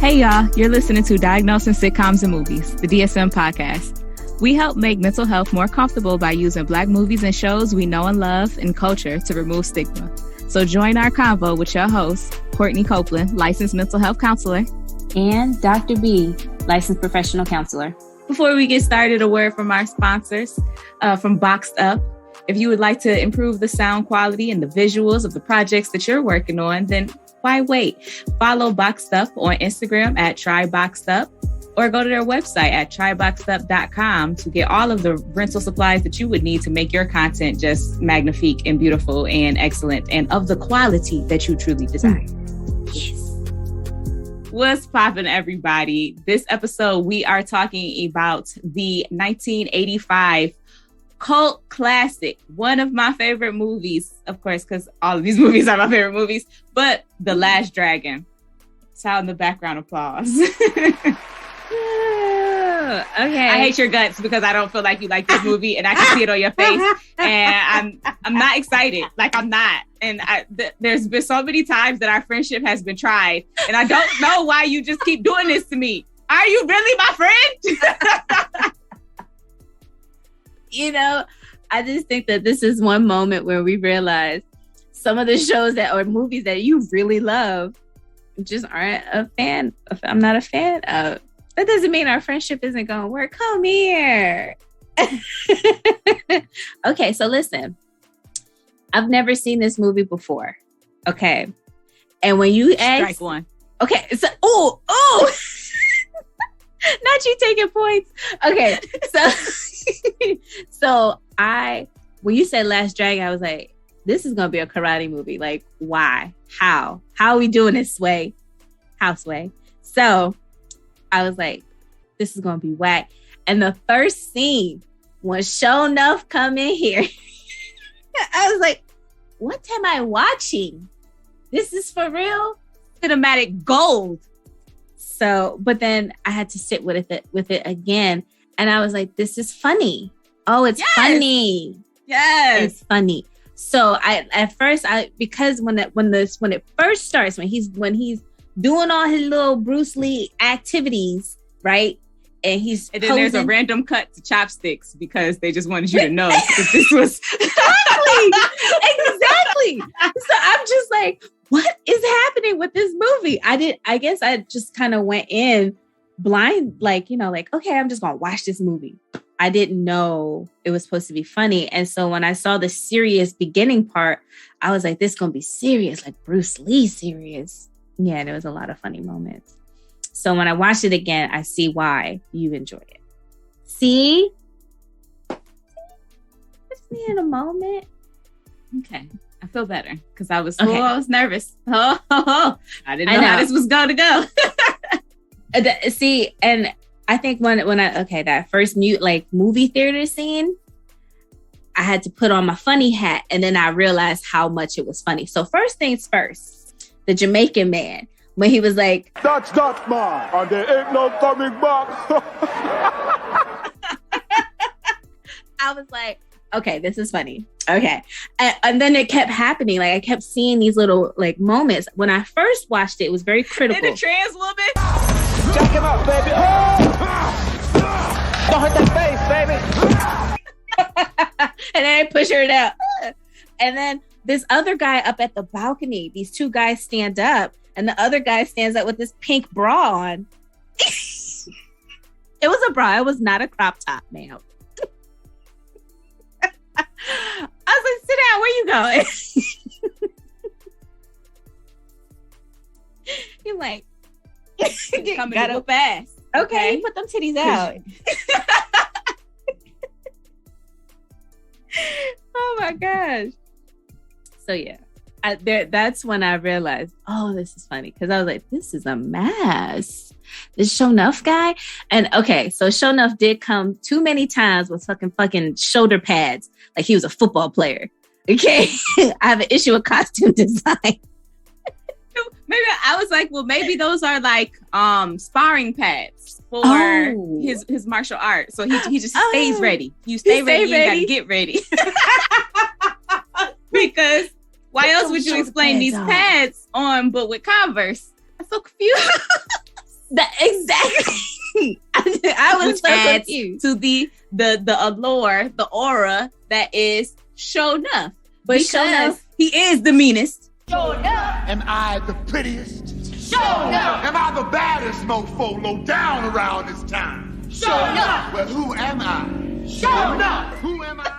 Hey y'all, you're listening to Diagnosing Sitcoms and Movies, the DSM podcast. We help make mental health more comfortable by using Black movies and shows we know and love and culture to remove stigma. So join our convo with your host, Courtney Copeland, licensed mental health counselor, and Dr. B, licensed professional counselor. Before we get started, a word from our sponsors, from Boxed Up. If you would like to improve the sound quality and the visuals of the projects that you're working on, then why wait? Follow Boxed Up on Instagram at TryBoxedUp or go to their website at tryboxedup.com to get all of the rental supplies that you would need to make your content just magnifique and beautiful and excellent and of the quality that you truly desire. Yes. What's poppin', everybody? This episode, we are talking about the 1985 cult classic, one of my favorite movies, of course, because all of these movies are my favorite movies, but The Last Dragon. Sound in the background applause. Okay. I hate your guts because I don't feel like you like this movie, and I can see it on your face, and I'm not excited. Like, I'm not. And there's been so many times that our friendship has been tried, and I don't know why you just keep doing this to me. Are you really my friend? You know, I just think that this is one moment where we realize some of the shows that or movies that you really love just aren't a fan of. I'm not a fan of. That doesn't mean our friendship isn't going to work. Come here. Okay, so listen. I've never seen this movie before. Okay. And when you ask... Strike one. Okay, so... Oh! Not you taking points. Okay, so when you said Last Dragon, I was like, this is going to be a karate movie. Like, why? How are we doing this, Sway? How, Sway? So I was like, this is going to be whack. And the first scene, when Sho'nuff come in here, I was like, what am I watching? This is for real? Cinematic gold. So, but then I had to sit with it again. And I was like, this is funny. Oh, it's funny. Yes. It's funny. So because when it first starts, when he's doing all his little Bruce Lee activities, right? And then there's a random cut to chopsticks because they just wanted you to know that this was exactly. So I'm just like, what is happening with this movie? I guess I just kind of went in blind, like, okay, I'm just gonna watch this movie. I didn't know it was supposed to be funny. And so when I saw the serious beginning part, I was like, this is gonna be serious, like Bruce Lee serious. Yeah, there was a lot of funny moments. So when I watched it again, I see why you enjoy it. See? Just me in a moment. Okay. I feel better because I was nervous. I didn't know how this was going to go. See, and I think when that first movie theater scene, I had to put on my funny hat, and then I realized how much it was funny. So first things first, the Jamaican man, when he was like, that's that man, and there ain't no coming back. I was like, okay, this is funny. Okay. And then it kept happening. Like, I kept seeing these little moments. When I first watched it, it was very critical. And the trans woman. Jack him up, baby. Don't hit that face, baby. And then I push her down. And then this other guy up at the balcony, these two guys stand up, and the other guy stands up with this pink bra on. It was a bra. It was not a crop top, ma'am. I was like, sit down, where you going? You're like, got up fast. Okay, put them titties out. Oh my gosh. So yeah, that's when I realized, oh, this is funny. Because I was like, this is a mess. This Sho'nuff guy. And okay, so Sho'nuff did come too many times with fucking shoulder pads. Like he was a football player. Okay. I have an issue with costume design. Maybe I was like, well, maybe those are like sparring pads for his martial art. So he just stays ready. You stay ready, you gotta get ready. Because why else would you explain these pads on but with Converse? I'm so confused. Exactly. I was so confused. To the allure, the aura that is Sho'nuff. But Because Sho'nuff, he is the meanest. Am I the prettiest? Am I the baddest mofo low down around this town? Well, who am I? Who am I?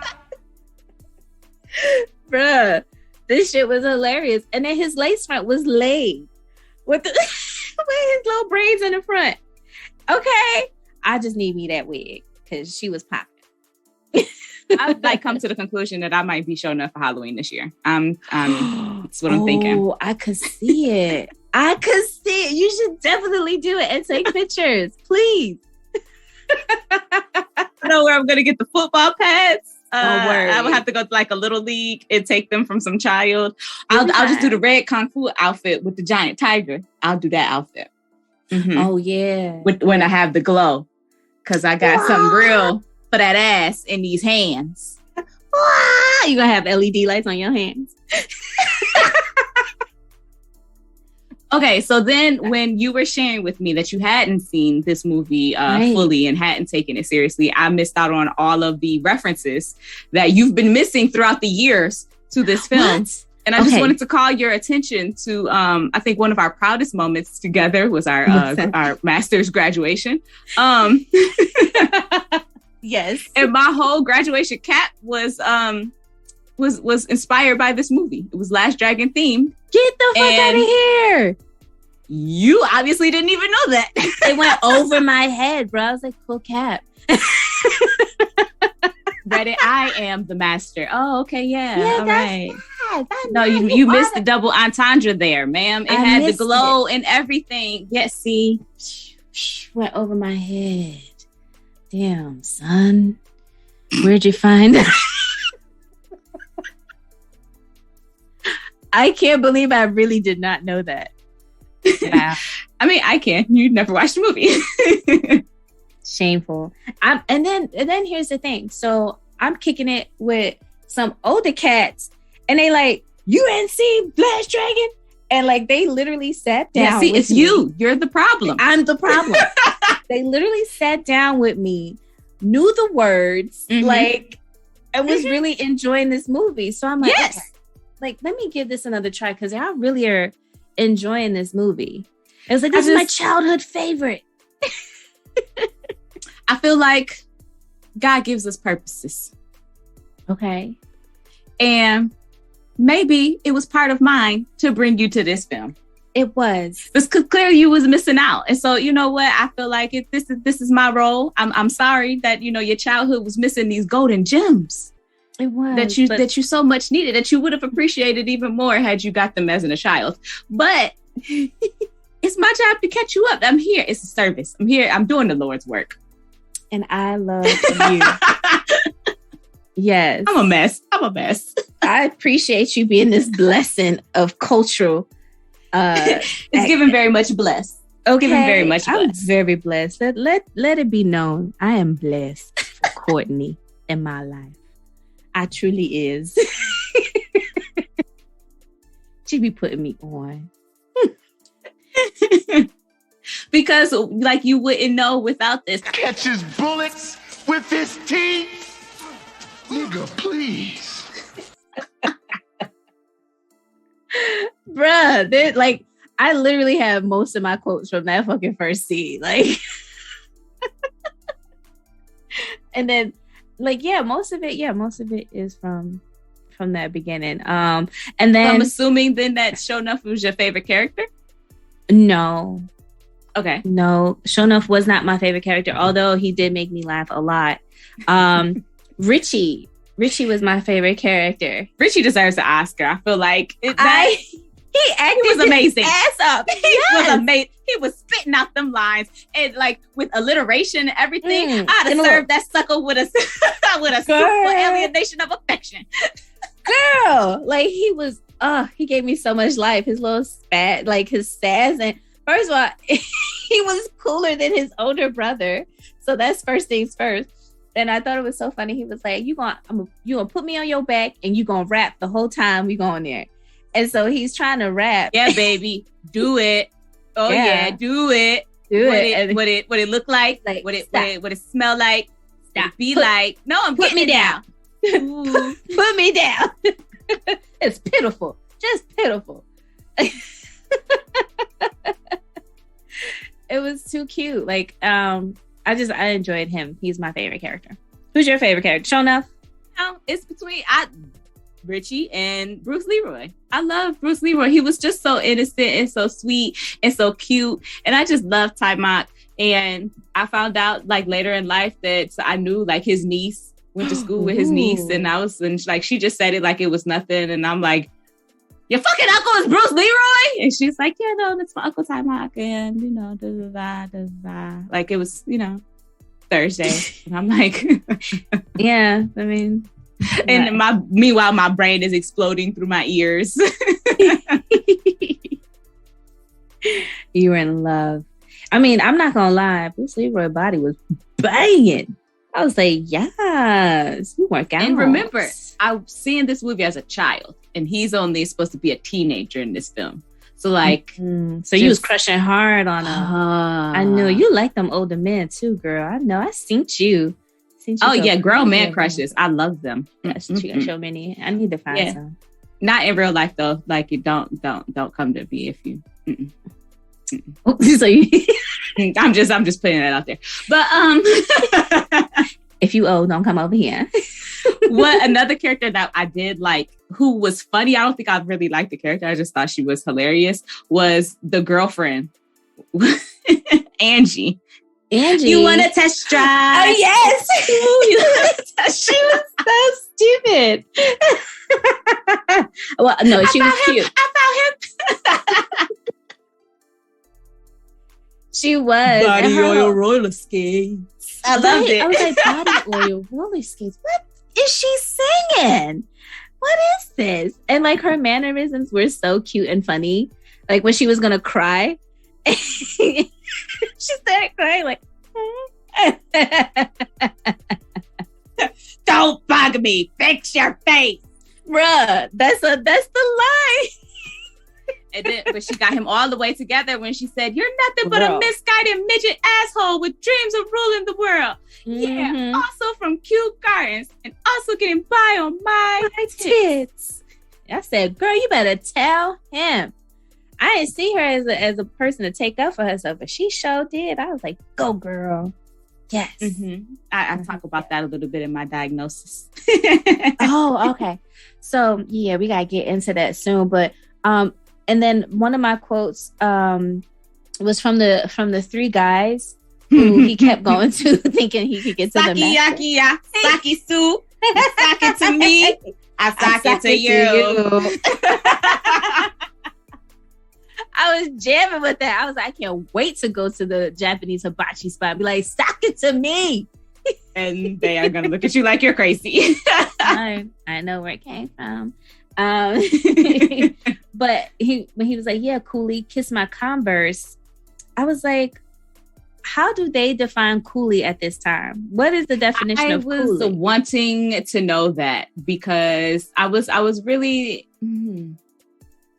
bruh, this shit was hilarious. And then his lace front was laid with with his little braids in the front. Okay, I just need me that wig because she was popping. I've like come to the conclusion that I might be Sho'nuff for Halloween this year. That's what I'm thinking. Oh, I could see it. I could see it. You should definitely do it and take pictures, please. I know where I'm gonna get the football pads. Don't worry. I would have to go to like a little league and take them from some child. I'll just do the red kung fu outfit with the giant tiger. I'll do that outfit. Mm-hmm. Oh yeah. When I have the glow, because I got something real for that ass in these hands. You gonna have LED lights on your hands. Okay, so then when you were sharing with me that you hadn't seen this movie fully and hadn't taken it seriously, I missed out on all of the references that you've been missing throughout the years to this film. What? And I just wanted to call your attention to, I think one of our proudest moments together was our master's graduation. Yes. And my whole graduation cap was inspired by this movie. It was Last Dragon themed. Get the fuck out of here. You obviously didn't even know that. It went over my head, bro. I was like, cool cap. Reddit, I am the master. Oh, okay, yeah. All right. No, you missed the double entendre there, ma'am. It had the glow and everything. Yes, see? Went over my head. Damn, son. Where'd you find it? I can't believe I really did not know that. Wow. I mean, I can. You never watched the movie. Shameful. And then here's the thing. So I'm kicking it with some older cats, and they like, you ain't seen Last Dragon? And like they literally sat down. Yeah, see, it's me. You're the problem. I'm the problem. They literally sat down with me, knew the words, like, and was really enjoying this movie. So I'm like, yes. Okay, like, let me give this another try because y'all really are enjoying this movie. It was like, this is my childhood favorite. I feel like God gives us purposes. Okay. And maybe it was part of mine to bring you to this film. It was. Because clearly you was missing out. And so, you know what? I feel like this is my role. I'm sorry that, your childhood was missing these golden gems. It was. That you so much needed, that you would have appreciated even more had you got them as a child. But it's my job to catch you up. I'm here. It's a service. I'm here. I'm doing the Lord's work. And I love you. Yes. I'm a mess. I appreciate you being this blessing of cultural. It's given very much blessed. Okay. Given very much blessed. I'm very blessed. Let it be known. I am blessed for Courtney in my life. I truly is. She be putting me on. Because like you wouldn't know without this. Catches bullets with his teeth. Nigga, please. Bruh, like, I literally have most of my quotes from that fucking first scene. Like, and then, like, most of it is from that beginning. And then I'm assuming then that Sho'nuff was your favorite character? No. Okay. No, Sho'nuff was not my favorite character, although he did make me laugh a lot. Richie was my favorite character. Richie deserves an Oscar. I feel like he was amazing. Ass up. He was amazing. He was spitting out them lines and like with alliteration and everything. I'd have served that sucker with a super alienation of affection. Girl, like he gave me so much life. His little spat, like his sass, and first of all, he was cooler than his older brother. So that's first things first. And I thought it was so funny. He was like, you gonna put me on your back and you gonna rap the whole time we going there. And so he's trying to rap. Yeah, baby, do it. Oh yeah, do it. do what it. What it look like? What it smell like? Stop. Be like, no, I'm put me down. Put me down. It's pitiful. Just pitiful. It was too cute. Like, I enjoyed him. He's my favorite character. Who's your favorite character? Sho'nuff? It's between Richie and Bruce Leroy. I love Bruce Leroy. He was just so innocent and so sweet and so cute. And I just love Ty-Mok. And I found out like later in life that I knew like his niece, went to school with his niece, and she just said it like it was nothing. And I'm like, your fucking uncle is Bruce Leroy? And she's like, yeah, no, that's my Uncle Ty-Mok. And, you know, like it was, you know, Thursday. And I'm like, yeah, I mean. And meanwhile, my brain is exploding through my ears. You were in love. I mean, I'm not going to lie. Bruce Leroy's body was banging. I was like, yes, you work out. And remember, I was seeing this movie as a child, and he's only supposed to be a teenager in this film. So like, so you was crushing hard on him. I know you like them older men too, girl. I know. I seen you. Oh yeah, grown man crushes. I love them. Yes, you got so many. I need to find some. Not in real life though. Like you don't come to me if you. So you, I'm just putting that out there. But if you owe, don't come over here. What another character that I did like, who was funny, I don't think I really liked the character, I just thought she was hilarious, was the girlfriend. Angie. You want to test drive? Oh yes. She was so stupid. Well, no, she was cute. I found him. She was. Body oil roller skates. I loved it. I was like, body oil roller skates. What is she singing? What is this? And like her mannerisms were so cute and funny. Like when she was gonna cry, she started crying like. Don't bug me. Fix your face, bruh. That's the line. And then, but she got him all the way together when she said, "You're nothing but a misguided midget asshole with dreams of ruling the world." Mm-hmm. Yeah, also from cute gardens and also getting by on my tits. I said, "Girl, you better tell him." I didn't see her as a person to take up for herself, but she sure did. I was like, "Go, girl." Yes. Mm-hmm. I talk about that a little bit in my diagnosis. Oh, okay. So yeah, we gotta get into that soon. But and then one of my quotes was from the three guys who he kept going to, thinking he could get to the master. Saki soup. Sake it to me. I sake it to you. I was jamming with that. I was like, I can't wait to go to the Japanese hibachi spot and be like, "Sake it to me." And they are going to look at you like you're crazy. I know where it came from. But when he was like, "Yeah, coolie, kiss my Converse," I was like, how do they define coolie at this time? What is the definition of coolie? I was wanting to know that because I was really...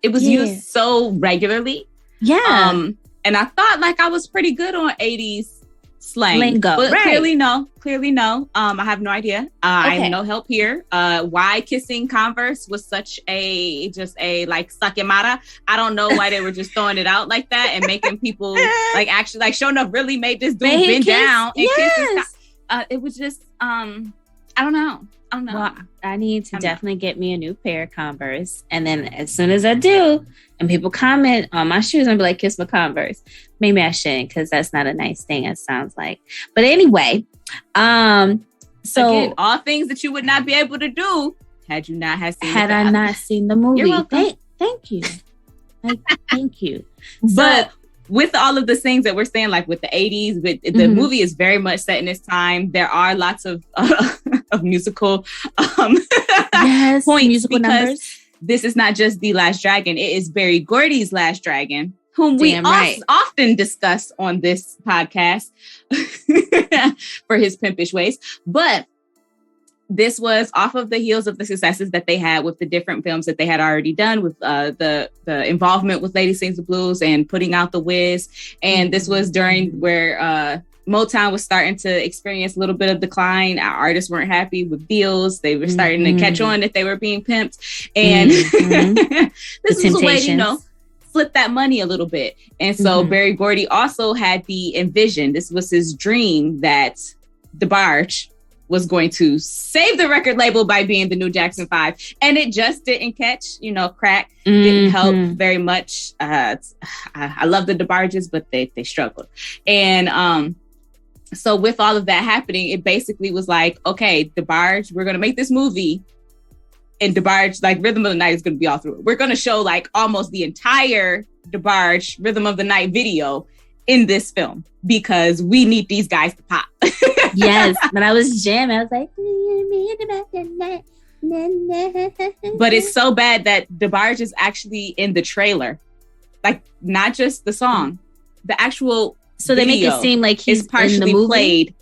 It was used so regularly. Yeah. And I thought like I was pretty good on 80s slang. Lingo. But right. clearly no. I have no idea. Okay. I have no help here. Why kissing Converse was such a like sakemara. I don't know why they were just throwing it out like that and making people like actually like Sho'nuff really made this dude bend down and kiss his it was just I don't know. Well, I need to definitely get me a new pair of Converse. And then as soon as I do, and people comment on my shoes, I'll be like, "Kiss my Converse." Maybe I shouldn't, because that's not a nice thing, it sounds like. But anyway, so again, all things that you would not be able to do had you not have seen not seen the movie. You're welcome. Thank you. Thank you. But with all of the things that we're saying, like with the 80s, but the movie is very much set in its time. There are lots of musical points, musical numbers. This is not just The Last Dragon. It is Berry Gordy's Last Dragon, whom we often discuss on this podcast for his pimpish ways. But this was off of the heels of the successes that they had with the different films that they had already done, with the involvement with Lady Sings the Blues and putting out The Wiz. And this was during where Motown was starting to experience a little bit of decline. Our artists weren't happy with deals. They were starting to catch on that they were being pimped. And this was a way to, you know, flip that money a little bit. And so Berry Gordy also had the envision. This was his dream that DeBarge was going to save the record label by being the new Jackson 5. And it just didn't catch, you know, crack. Didn't help very much. I love the DeBarges, but they struggled. And so with all of that happening, it basically was like, okay, DeBarge, we're going to make this movie. And DeBarge, like, Rhythm of the Night is going to be all through it. We're going to show like almost the entire DeBarge Rhythm of the Night video in this film because we need these guys to pop. Yes, but I was jamming. I was like, but it's so bad that DeBarge is actually in the trailer, like not just the song, the actual. So they make it seem like he's partially in the movie? Played.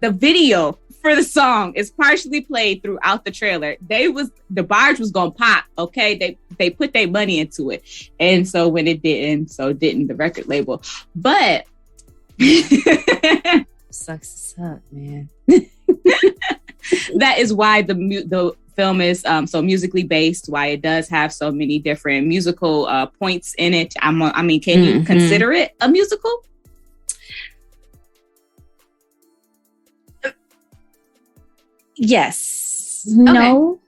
The video for the song is partially played throughout the trailer. DeBarge was gonna pop. Okay, they put their money into it, and so when it didn't, so didn't the record label. But sucks to suck, man. That is why the film is so musically based. Why it does have so many different musical points in it. I mean, can you consider it a musical? Yes. Okay. No.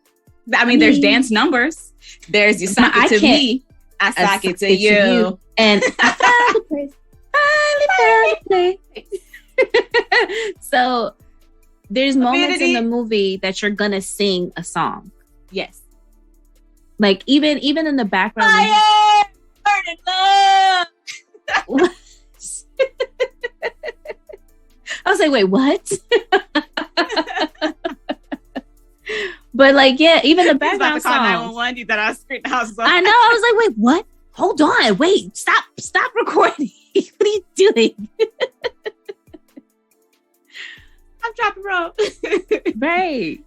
I mean, there's dance numbers. There's You Sock It to Me, I Sock It to You. And I found the place. Finally found the place. So there's moments in the movie that you're gonna sing a song. Yes. Like even in the background. Fire! Burning love! I was like, wait, what? But like, yeah, even the background songs. 911, you thought I was screaming the house. I know. I was like, wait, what? Hold on. Wait, stop recording. What are you doing? I'm dropping rope. Right.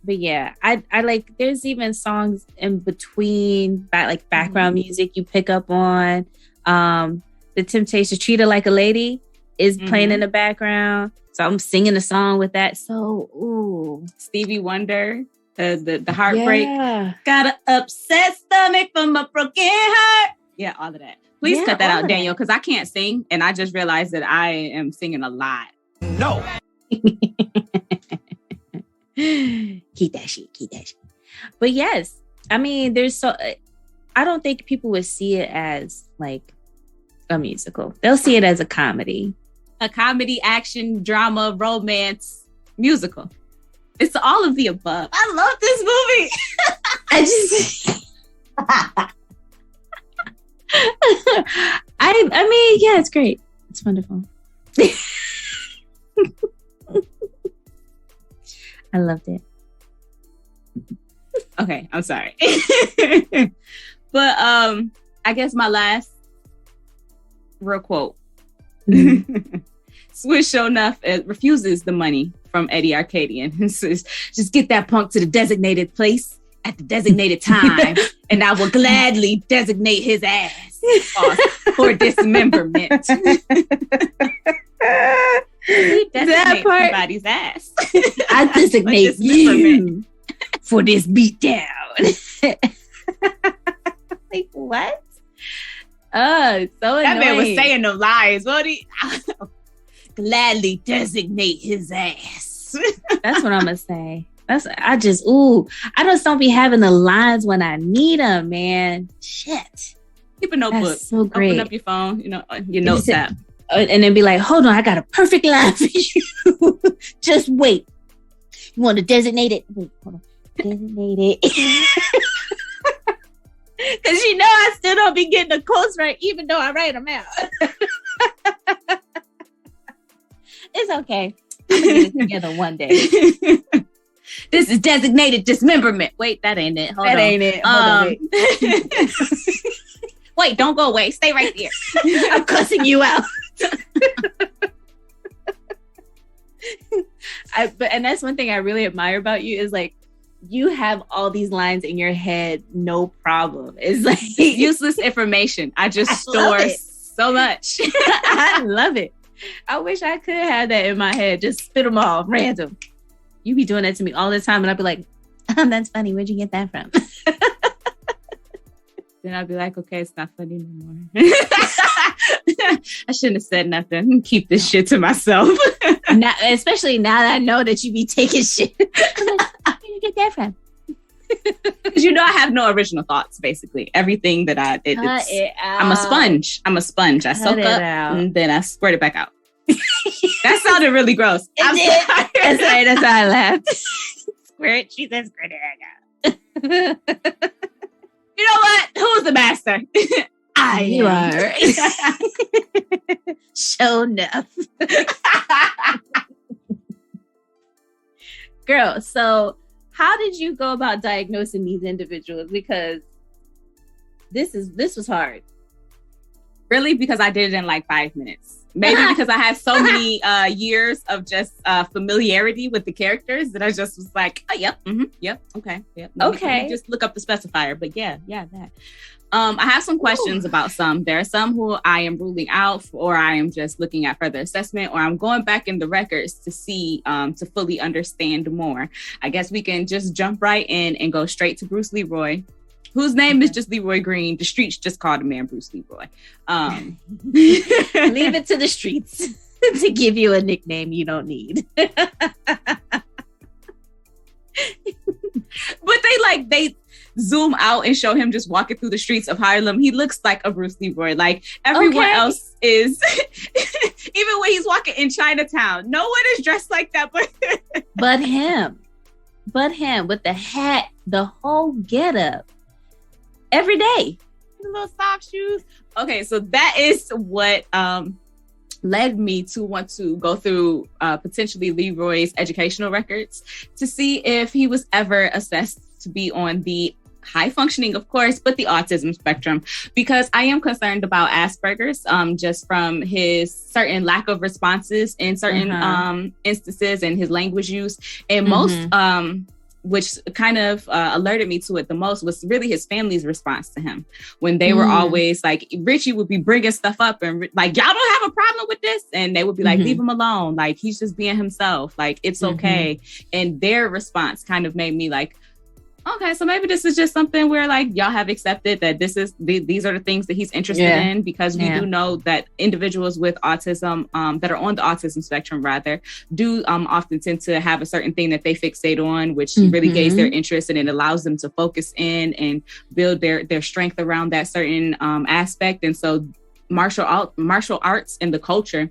But yeah, I like, there's even songs in between background music you pick up on. The Temptations, Treat Her Like a Lady is playing in the background. So I'm singing a song with that. So, ooh. Stevie Wonder, the heartbreak. Yeah. Got an upset stomach from a broken heart. Yeah, all of that. Please cut that out, Daniel, because I can't sing. And I just realized that I am singing a lot. No. Keep that shit. But yes, I mean, I don't think people would see it as like a musical. They'll see it as a comedy. A comedy, action, drama, romance, musical. It's all of the above. I love this movie. I mean, yeah, it's great. It's wonderful. I loved it. Okay, I'm sorry. But I guess my last real quote. Swiss Sho'nuff refuses the money from Eddie Arcadian and says, just get that punk to the designated place at the designated time, and I will gladly designate his ass for dismemberment. That part, somebody's ass. I designate you for this beatdown. Like, what? So that annoying. man was saying no lies. What gladly designate his ass. That's what I'm gonna say. I just don't be having the lines when I need them, man. Shit. Keep a notebook. That's so great. Open up your phone, your notes app. And then be like, hold on, I got a perfect line for you. Just wait. You want to designate it? Wait, hold on. Designate it. Because I still don't be getting the quotes right, even though I write them out. It's okay. I'm going to get it together one day. This is designated dismemberment. Wait, that ain't it. Hold on. Ain't it. Hold on, wait, don't go away. Stay right there. I'm cussing you out. And that's one thing I really admire about you is like, you have all these lines in your head, no problem. It's like useless information. I just store so much. I love it. I wish I could have that in my head. Just spit them all random. You be doing that to me all the time, and I'd be like, "That's funny. Where'd you get that from?" Then I'd be like, "Okay, it's not funny no more." I shouldn't have said nothing. Keep this shit to myself. Now, especially now that I know that you be taking shit. I'm like, where did you get that from? Because I have no original thoughts. Basically, everything that I'm a sponge. I soak up and then I squirt it back out. That sounded really gross. I'm sorry. That's why I laughed. Squirt. She said squirt it back out. You know what? Who's the master? You are. Sho'nuff. Girl, so how did you go about diagnosing these individuals? Because this was hard. Really? Because I did it in like 5 minutes. Maybe because I had so many years of just familiarity with the characters that I just was like, oh, yep, okay, yep. Let me just look up the specifier. But yeah, that. I have some questions about some. There are some who I am ruling out, or I am just looking at further assessment, or I'm going back in the records to see, to fully understand more. I guess we can just jump right in and go straight to Bruce Leroy, whose name is just Leroy Green. The streets just called the man Bruce Leroy. Leave it to the streets to give you a nickname you don't need. But they zoom out and show him just walking through the streets of Harlem. He looks like a Bruce Leroy. Like everyone else is, even when he's walking in Chinatown, no one is dressed like that. But him with the hat, the whole getup, every day. The little soft shoes. Okay, so that is what led me to want to go through potentially Leroy's educational records to see if he was ever assessed to be on the high functioning, of course, but the autism spectrum, because I am concerned about Asperger's just from his certain lack of responses in certain instances and his language use. And most, which kind of alerted me to it the most, was really his family's response to him when they were always like, Richie would be bringing stuff up and like, y'all don't have a problem with this? And they would be like, leave him alone. Like, he's just being himself. Like, it's okay. And their response kind of made me like, okay, so maybe this is just something where like y'all have accepted that these are the things that he's interested in, because we do know that individuals with autism that are on the autism spectrum rather do often tend to have a certain thing that they fixate on, which really gauge their interest, and it allows them to focus in and build their strength around that certain aspect. And so martial arts and the culture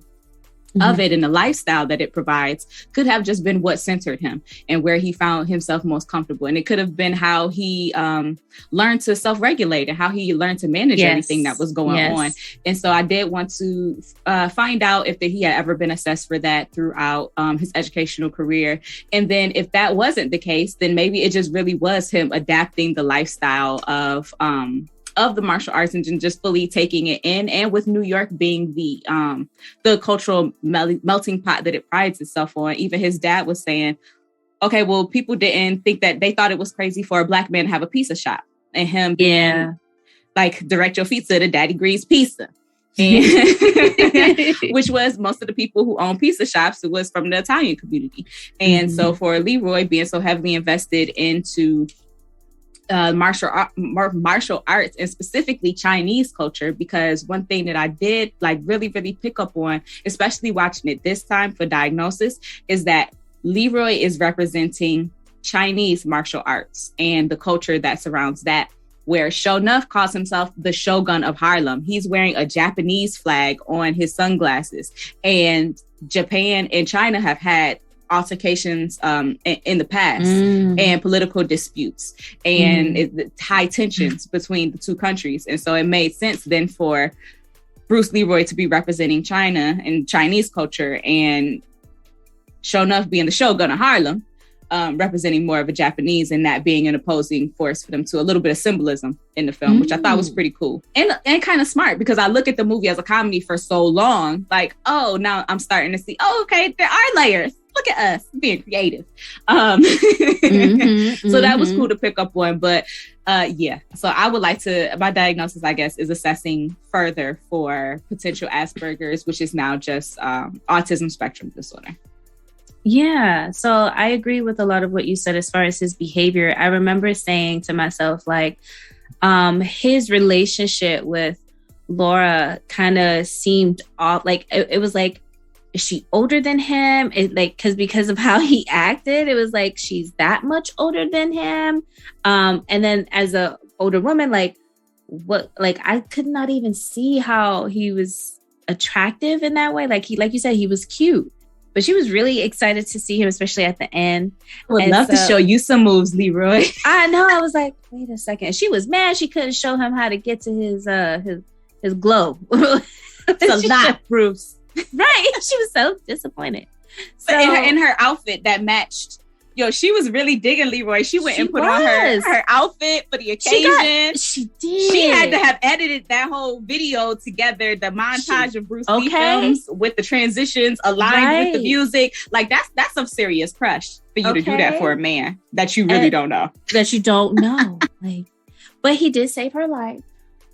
of it and the lifestyle that it provides could have just been what centered him and where he found himself most comfortable. And it could have been how he learned to self-regulate and how he learned to manage everything that was going on. And so I did want to find out if he had ever been assessed for that throughout his educational career. And then if that wasn't the case, then maybe it just really was him adapting the lifestyle of the martial arts and just fully taking it in, and with New York being the cultural melting pot that it prides itself on. Even his dad was saying, okay, well, people didn't think that, they thought it was crazy for a Black man to have a pizza shop, and him being like, direct your pizza to Daddy Green's Pizza. And which was most of the people who own pizza shops, it was from the Italian community. And so for Leroy being so heavily invested into martial arts and specifically Chinese culture, because one thing that I did like really pick up on, especially watching it this time for Diagnosis, is that Leroy is representing Chinese martial arts and the culture that surrounds that, where Sho'nuff calls himself the Shogun of Harlem. He's wearing a Japanese flag on his sunglasses, and Japan and China have had altercations in the past and political disputes and high tensions between the two countries. And so it made sense then for Bruce Leroy to be representing China and Chinese culture, and Sho'nuff being the Shogun of Harlem, representing more of a Japanese, and that being an opposing force for them, to a little bit of symbolism in the film, which I thought was pretty cool and kind of smart, because I look at the movie as a comedy for so long, like, oh, now I'm starting to see, oh, okay, there are layers. look at us being creative. So that was cool to pick up on. But yeah, so I would like to, my diagnosis, I guess, is assessing further for potential Asperger's, which is now just autism spectrum disorder. Yeah, so I agree with a lot of what you said as far as his behavior. I remember saying to myself, like, his relationship with Laura kind of seemed off. Like, it was like, is she older than him? It like, because of how he acted, it was like she's that much older than him. And then as a older woman, like, what? Like, I could not even see how he was attractive in that way. Like you said, he was cute. But she was really excited to see him, especially at the end. I would love to show you some moves, Leroy. I know. I was like, wait a second. She was mad she couldn't show him how to get to his glow. It's a lot, Bruce. Right. She was so disappointed. But So in her outfit that matched, she was really digging Leroy. She went and put on her outfit for the occasion. She did. She had to have edited that whole video together, the montage of Bruce Lee films with the transitions aligned with the music. Like, that's some serious crush for you to do that for a man that you really don't know. That you don't know. Like, but he did save her life.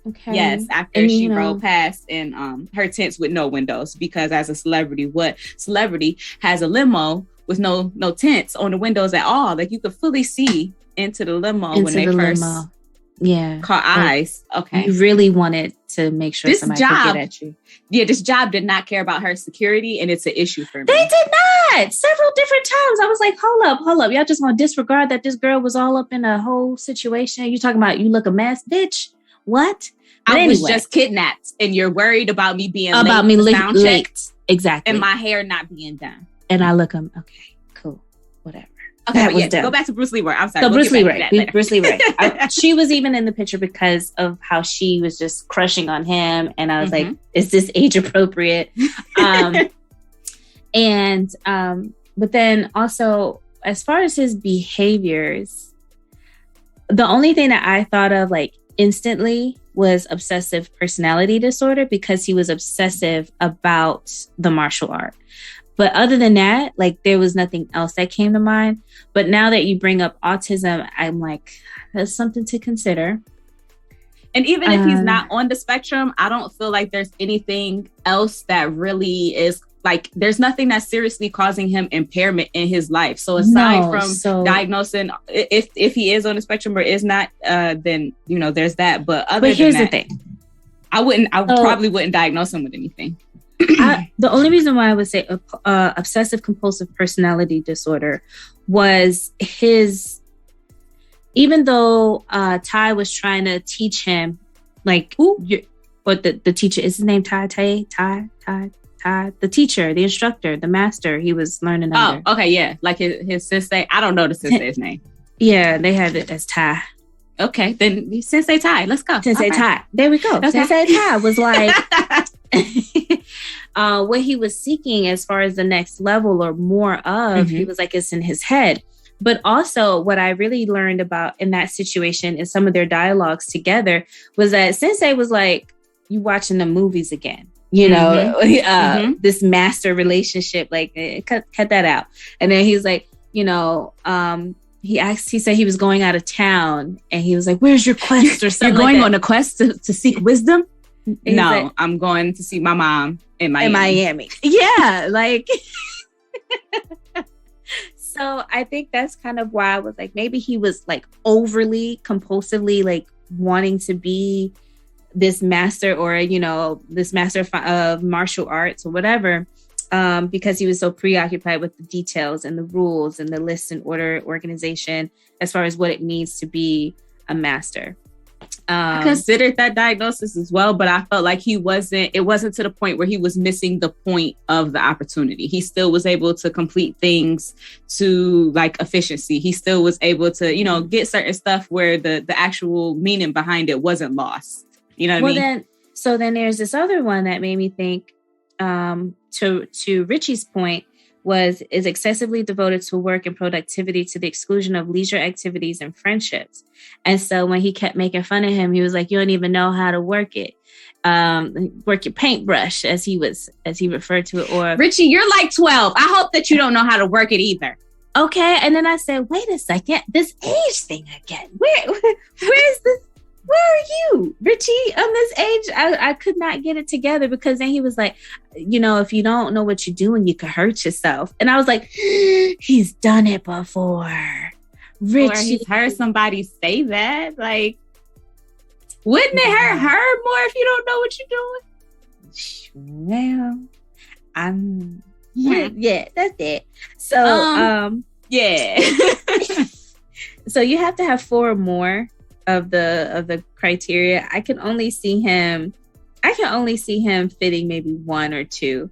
Okay. Yes, after she rode past in her tents with no windows, because as a celebrity, what celebrity has a limo with no tents on the windows at all? Like, you could fully see into the limo when they first caught eyes. Okay. You really wanted to make sure somebody could get at you. Yeah, this job did not care about her security, and it's an issue for me. They did not. Several different times. I was like, hold up. Y'all just gonna disregard that this girl was all up in a whole situation? You talking about you look a mess, bitch? What? But I was just kidnapped, and you're worried about me being late. Exactly. And my hair not being done. And I look, okay, cool, whatever. Okay, go back to Bruce Leroy. I'm sorry. So Bruce Leroy. She was even in the picture because of how she was just crushing on him, and I was like, "Is this age appropriate?" But then also, as far as his behaviors, the only thing that I thought of like instantly was obsessive personality disorder, because he was obsessive about the martial art. But other than that, like, there was nothing else that came to mind. But now that you bring up autism, I'm like, that's something to consider. And even if he's not on the spectrum, I don't feel like there's anything else that really is like, there's nothing that's seriously causing him impairment in his life. So aside from diagnosing if he is on the spectrum or is not, then, there's that. But here's the thing. I probably wouldn't diagnose him with anything. The only reason why I would say obsessive compulsive personality disorder was even though Ty was trying to teach him, like, the teacher, is his name Ty, the teacher, the instructor, the master he was learning under. Oh, okay, yeah. Like his sensei. I don't know the sensei's name. Yeah, they had it as Ty. Okay, then Sensei Ty, let's go. Sensei Ty. There we go. Okay. Sensei Ty was like what he was seeking as far as the next level or more of, he was like, it's in his head. But also what I really learned about in that situation is some of their dialogues together was that Sensei was like, you watching the movies again. This master relationship, like, cut that out. And then he's like, he said he was going out of town, and he was like, where's your quest or something? You're going on a quest to seek wisdom? No, like, I'm going to see my mom in Miami. Yeah, like. So I think that's kind of why I was like, maybe he was like overly compulsively like wanting to be this master or, this master of martial arts or whatever, because he was so preoccupied with the details and the rules and the list and order organization as far as what it means to be a master. I considered that diagnosis as well, but I felt like it wasn't to the point where he was missing the point of the opportunity. He still was able to complete things to like efficiency. He still was able to, get certain stuff where the actual meaning behind it wasn't lost. You know what I mean? Then there's this other one that made me think, to Richie's point, is excessively devoted to work and productivity to the exclusion of leisure activities and friendships. And so when he kept making fun of him, he was like, you don't even know how to work it. Work your paintbrush, as he referred to it. Or Richie, you're like 12. I hope that you don't know how to work it either. Okay. And then I said, wait a second, this age thing again. Where is this? Where are you, Richie? On this age, I could not get it together, because then he was like, if you don't know what you're doing, you could hurt yourself. And I was like, he's done it before. Richie. Or he's heard somebody say that. Like, wouldn't it hurt her more if you don't know what you're doing? Well, yeah, that's it. So, yeah. So you have to have 4 or more of the criteria. I can only see him fitting maybe 1 or 2.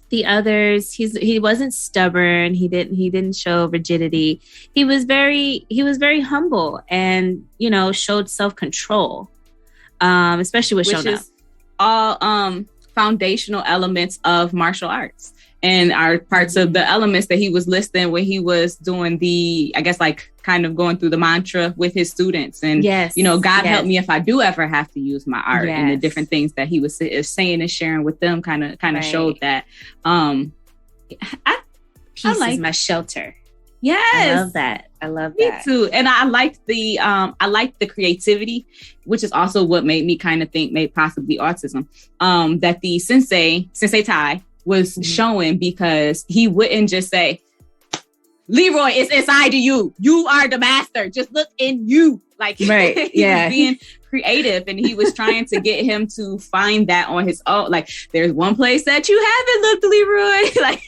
The others, he wasn't stubborn. He didn't show rigidity. He was very humble and, showed self-control. Especially with Sho'nuff. Is all foundational elements of martial arts, and are parts of the elements that he was listing when he was doing the, I guess, like kind of going through the mantra with his students. And, God help me if I do ever have to use my art. And the different things that he was saying and sharing with them kind of showed that. Peace is my shelter. Yes. I love that. Me too. And I liked the creativity, which is also what made me kind of think maybe possibly autism. That the Sensei Tai was showing, because he wouldn't just say, Leroy, it's inside of you. You are the master. Just look in you. Like, right. He was being creative, and he was trying to get him to find that on his own. Like, there's one place that you haven't looked, Leroy. Like,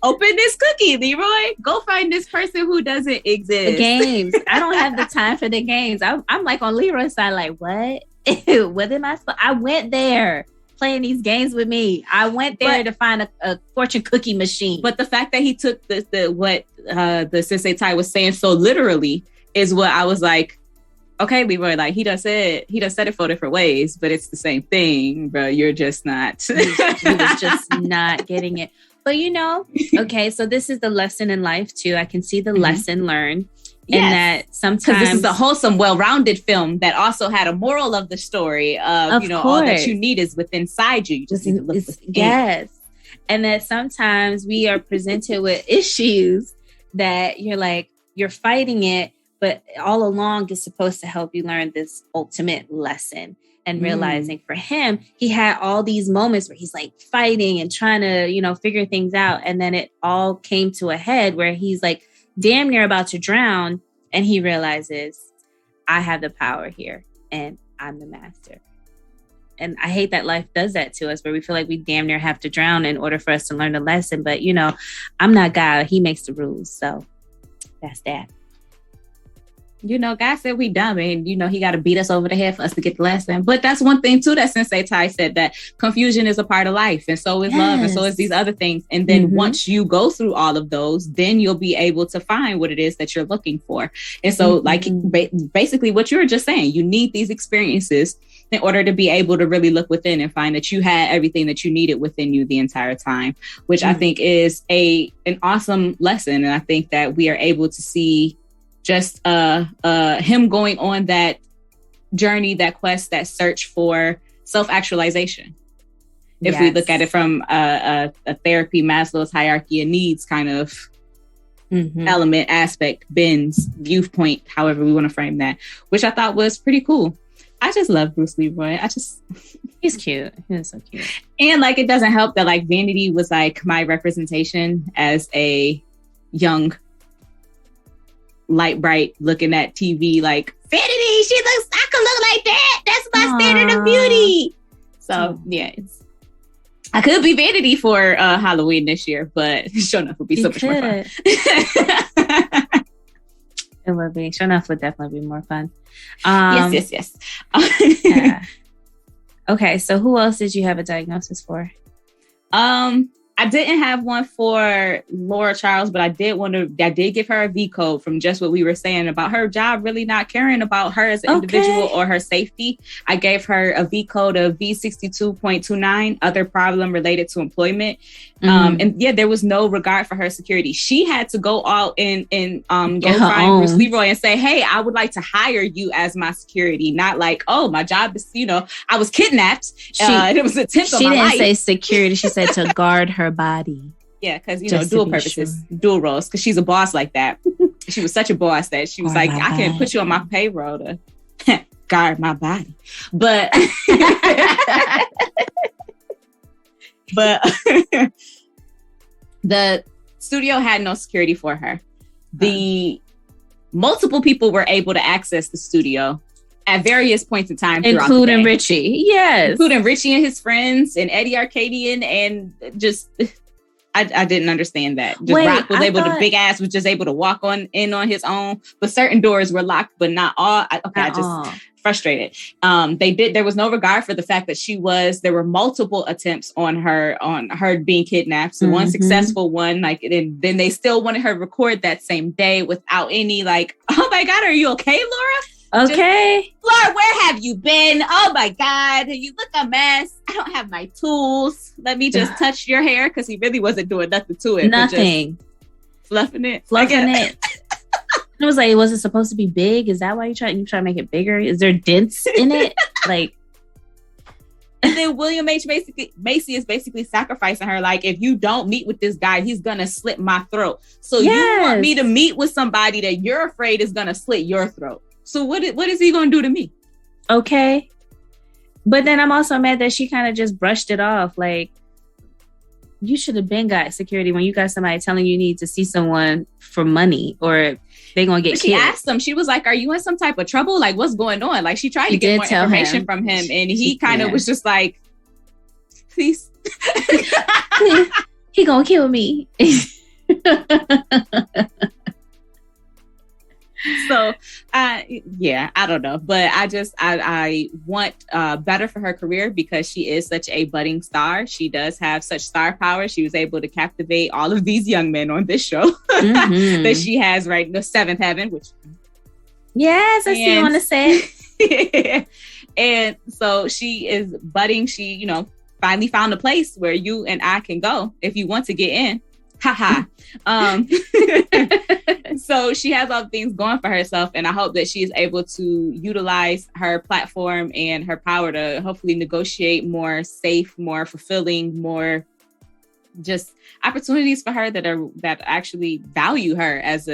open this cookie, Leroy. Go find this person who doesn't exist. The games. I don't have the time for the games. I'm like on Leroy's side, like, what? What am I? I went there. Playing these games with me. I went there to find a fortune cookie machine. But the fact that he took what the Sensei Tai was saying so literally is what I was like, okay, Leroy, like he done said it 4 different ways, but it's the same thing, bro. You're just not. He was just not getting it. But okay, so this is the lesson in life too. I can see the lesson learned. Yes. And that sometimes, because this is a wholesome, well-rounded film that also had a moral of the story of all that you need is within inside you. You just need to look within. Yes. And that sometimes we are presented with issues that you're fighting it, but all along is supposed to help you learn this ultimate lesson. And realizing for him, he had all these moments where he's like fighting and trying to, figure things out. And then it all came to a head where he's like damn near about to drown. And he realizes, I have the power here and I'm the master. And I hate that life does that to us, where we feel like we damn near have to drown in order for us to learn a lesson. But, I'm not God. He makes the rules. So that's that. God said we dumb, and he got to beat us over the head for us to get the lesson. But that's one thing too that Sensei Tai said, that confusion is a part of life, and so is love, and so is these other things. And then once you go through all of those, then you'll be able to find what it is that you're looking for. And so, basically, what you were just saying, you need these experiences in order to be able to really look within and find that you had everything that you needed within you the entire time, which I think is an awesome lesson. And I think that we are able to see just him going on that journey, that quest, that search for self-actualization. If we look at it from a therapy, Maslow's hierarchy of needs kind of element, aspect, Ben's viewpoint, however we want to frame that, which I thought was pretty cool. I just love Bruce Leroy. He's cute. He's so cute. And it doesn't help that Vanity was my representation as a young, light bright looking at TV, Vanity, I can look like that. That's my standard of beauty. So I could be Vanity for Halloween this year, but Sho'nuff would be so much more fun. It would be. Sho'nuff would definitely be more fun. Yes. Yeah. Okay, so who else did you have a diagnosis for? I didn't have one for Laura Charles, but I did give her a V code from just what we were saying about her job really not caring about her as an individual or her safety. I gave her a V code of V62.29, other problem related to employment. And yeah, there was no regard for her security. She had to go out and go find Bruce Leroy and say, hey, I would like to hire you as my security. Not like, oh, my job is, I was kidnapped. It was a attempt on my life. She didn't say security. She said to guard her body. Yeah, because, dual purposes, dual roles, because she's a boss like that. She was such a boss that she was like, I can't put you on my payroll to guard my body. But... But the studio had no security for her. The multiple people were able to access the studio at various points in time, including Richie. Yes, including Richie and his friends and Eddie Arcadian, and just I didn't understand that. Rock was Big Ass was just able to walk in on his own, but certain doors were locked, but not all. I just frustrated. There was no regard for the fact that there were multiple attempts on her being kidnapped. So one successful one, and then they still wanted her to record that same day without any oh my God, are you okay, Laura? Okay. Laura, where have you been? Oh my God, you look a mess. I don't have my tools. Let me just touch your hair, because he really wasn't doing nothing to it. Nothing. Fluffing it. It was like, was it supposed to be big? Is that why you try to make it bigger? Is there dents in it? And then William H. Macy is basically sacrificing her. Like, if you don't meet with this guy, he's gonna slit my throat. So you want me to meet with somebody that you're afraid is gonna slit your throat. So what is he gonna do to me? Okay. But then I'm also mad that she kind of just brushed it off. Like, you should have been got security when you got somebody telling you need to see someone for money, or they're gonna get killed. She asked him, she was like, are you in some type of trouble? Like, what's going on? Like, she tried to get more information from him, and he kind of was just like, please. He gonna kill me. So, I don't know. But I want better for her career, because she is such a budding star. She does have such star power. She was able to captivate all of these young men on this show that she has right in the seventh heaven, which... Yes, I see you on the set. And so she is budding. She, finally found a place where you and I can go if you want to get in. Haha. So she has all the things going for herself, and I hope that she is able to utilize her platform and her power to hopefully negotiate more safe, more fulfilling, more just opportunities for her that actually value her as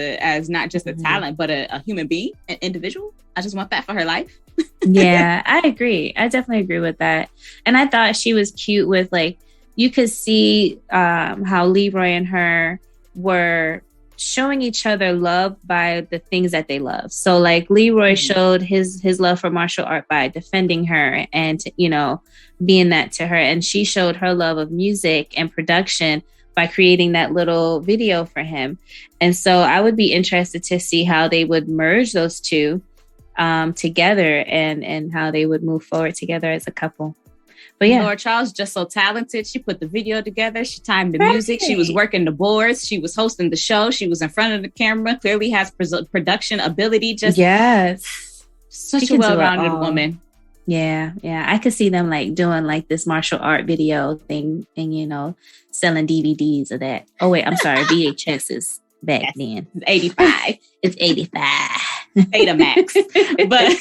not just a talent, but a human being, an individual. I just want that for her life. Yeah, I agree. I definitely agree with that. And I thought she was cute with, like, you could see how Leroy and her were showing each other love by the things that they love. So, like, Leroy showed his love for martial art by defending her and, being that to her. And she showed her love of music and production by creating that little video for him. And so I would be interested to see how they would merge those two together and how they would move forward together as a couple. But yeah, Laura Charles, just so talented. She put the video together. She timed the music. She was working the boards. She was hosting the show. She was in front of the camera. Clearly has production ability. Just such a well-rounded woman. Yeah. I could see them like doing like this martial art video thing and selling DVDs of that. Oh wait, I'm sorry, VHSs back then. It's 85. It's 85. Betamax. But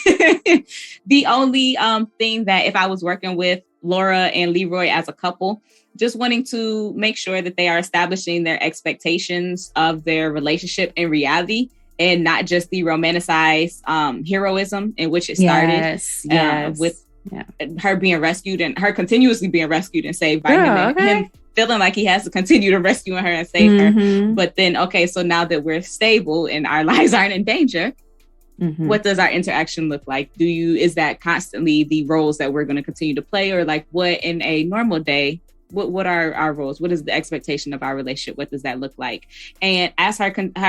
the only thing that if I was working with Laura and Leroy as a couple, just wanting to make sure that they are establishing their expectations of their relationship in reality and not just the romanticized heroism in which it started with her being rescued and her continuously being rescued and saved by him feeling like he has to continue to rescue her and save her. But then, so now that we're stable and our lives aren't in danger, what does our interaction look like? Is that constantly the roles that we're going to continue to play, or like what in a normal day, what are our roles? What is the expectation of our relationship? What does that look like? And as her career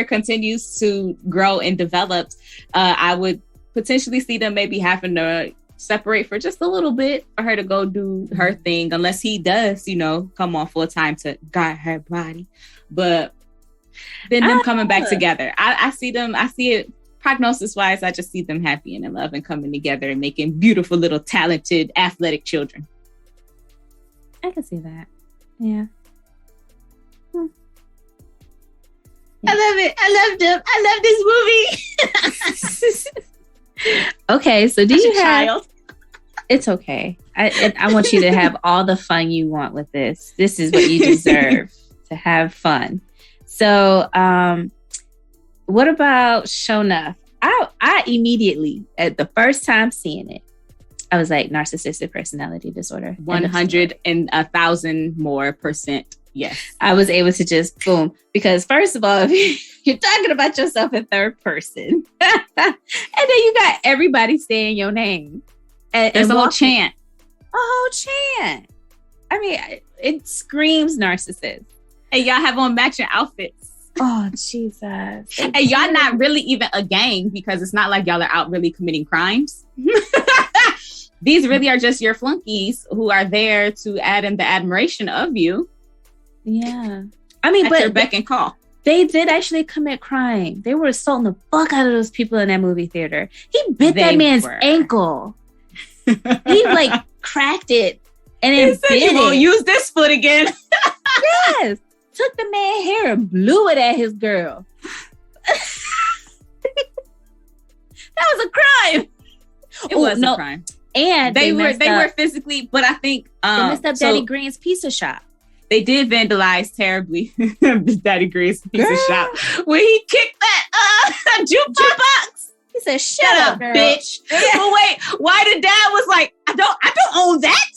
continues to grow and develop, I would potentially see them maybe having to separate for just a little bit for her to go do her thing, unless he does, come on full time to guide her body. But then them coming back together. I see it prognosis wise. I just see them happy and in love and coming together and making beautiful little talented athletic children. I can see that. Yeah. I love it. I loved him. I love this movie. Okay, so do you have... child? It's okay. I want you to have all the fun you want with this. This is what you deserve, to have fun. So, what about Sho'nuff? I immediately, at the first time seeing it, I was like, narcissistic personality disorder. 100 and 1,000 more %. Yes. I was able to just boom. Because first of all, you're talking about yourself in third person. And then you got everybody saying your name. There's a whole chant. A whole chant. I mean, it screams narcissist. And y'all have on matching outfits. Oh, Jesus. And y'all not really even a gang, because it's not like y'all are out really committing crimes. These really are just your flunkies who are there to add in the admiration of you. Yeah. I mean, but your beck and call. They did actually commit crime. They were assaulting the fuck out of those people in that movie theater. He bit that man's ankle. He cracked it and then bit it. Won't use this foot again. Yes. Took the man's hair and blew it at his girl. That was a crime. It was a crime. And they were physically, but I think they messed up Daddy Green's pizza shop. They did vandalize terribly Daddy Green's pizza shop when he kicked that jukebox. He said, "Shut up, girl. Bitch." But wait, why the dad was like, I don't own that.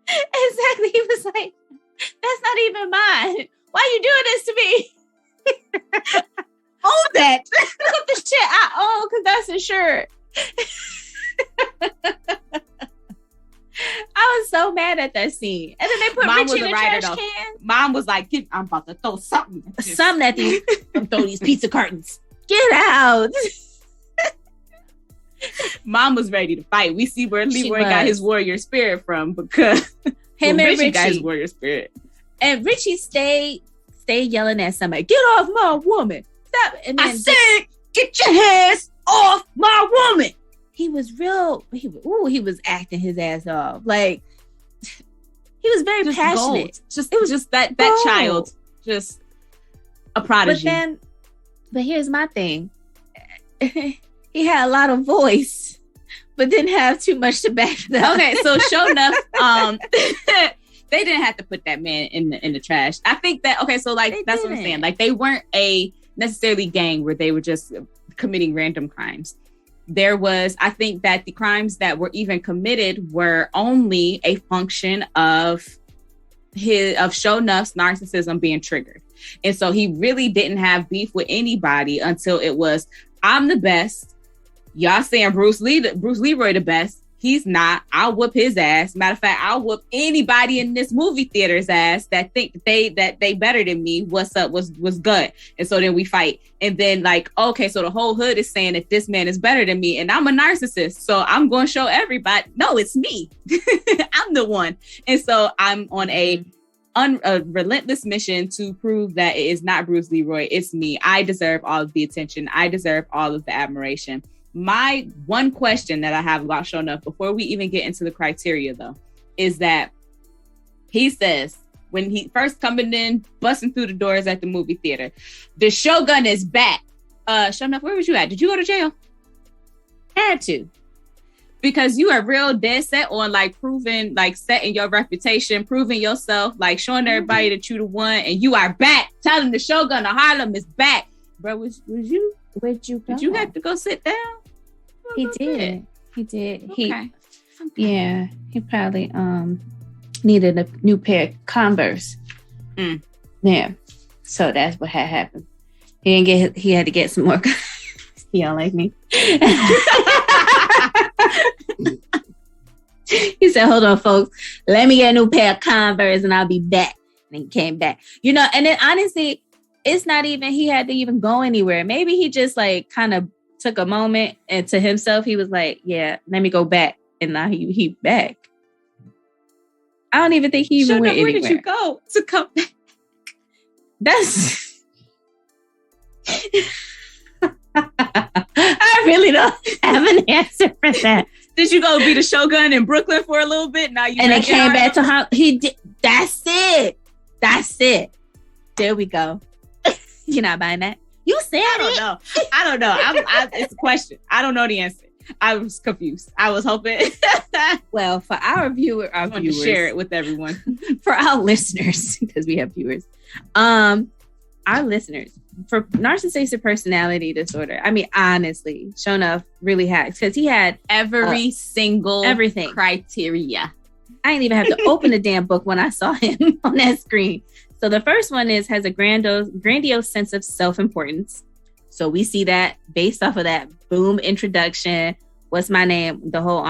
Exactly. He was like, that's not even mine. Why you doing this to me? Own that. Look up the shit I own, because that's insured. I was so mad at that scene. And then they put Richie in the trash can. Mom was like, I'm about to throw something at these. I'm throwing these pizza cartons. Get out. Mom was ready to fight. We see where Leroy got his warrior spirit from, because him and Richie got his warrior spirit. And Richie stayed yelling at somebody, "Get off my woman. Stop." And then I said, "Get your hands off my woman." He was he was acting his ass off. Like, he was very passionate. It was just that child, just a prodigy. But here's my thing. He had a lot of voice, but didn't have too much to back it up. Okay, so Sho'nuff, they didn't have to put that man in the trash. I think that, okay, so that's what I'm saying. Like, they weren't a necessarily gang where they were just committing random crimes. I think that the crimes that were even committed were only a function of Sho'nuff's narcissism being triggered. And so he really didn't have beef with anybody until it was, I'm the best. Y'all saying Bruce Leroy the best. He's not. I'll whoop his ass. Matter of fact, I'll whoop anybody in this movie theater's ass that think that they better than me. What's up? Was good. And so then we fight. And then okay, so the whole hood is saying that this man is better than me, and I'm a narcissist. So I'm going to show everybody, no, it's me. I'm the one. And so I'm on a relentless mission to prove that it is not Bruce Leroy. It's me. I deserve all of the attention. I deserve all of the admiration. My one question that I have about Sho'nuff before we even get into the criteria, though, is that he says when he first coming in, busting through the doors at the movie theater, the Shogun is back. Sho'nuff, where was you at? Did you go to jail? Had to. Because you are real dead set on proving, setting your reputation, proving yourself, showing everybody that you the one, and you are back. Telling the Shogun of Harlem is back. Bro, was you? Where'd you go? Did you have to go sit down? He did. Okay. Yeah. He probably needed a new pair of Converse. Yeah. So that's what had happened. He had to get some more. He don't like me. He said, "Hold on, folks. Let me get a new pair of Converse and I'll be back." And he came back. And then honestly, it's not even, he had to even go anywhere. Maybe he just like kind of took a moment and to himself, he was like, yeah, let me go back. And now he back. I don't even think he even went anywhere. Where did you go to come back? That's... I really don't have an answer for that. Did you go be the Shogun in Brooklyn for a little bit? Now you and it came back to how he did. That's it. There we go. You're not buying that? You said I don't know. It's a question. I don't know the answer. I was confused. I was hoping. Well, for our viewers, to share it with everyone. For our listeners, because we have viewers, our listeners, for narcissistic personality disorder, I mean, honestly, Sho'nuff really had, because he had every single everything criteria. I didn't even have to open the damn book when I saw him on that screen. So the first one has a grandiose sense of self-importance. So we see that based off of that boom introduction. What's my name? The whole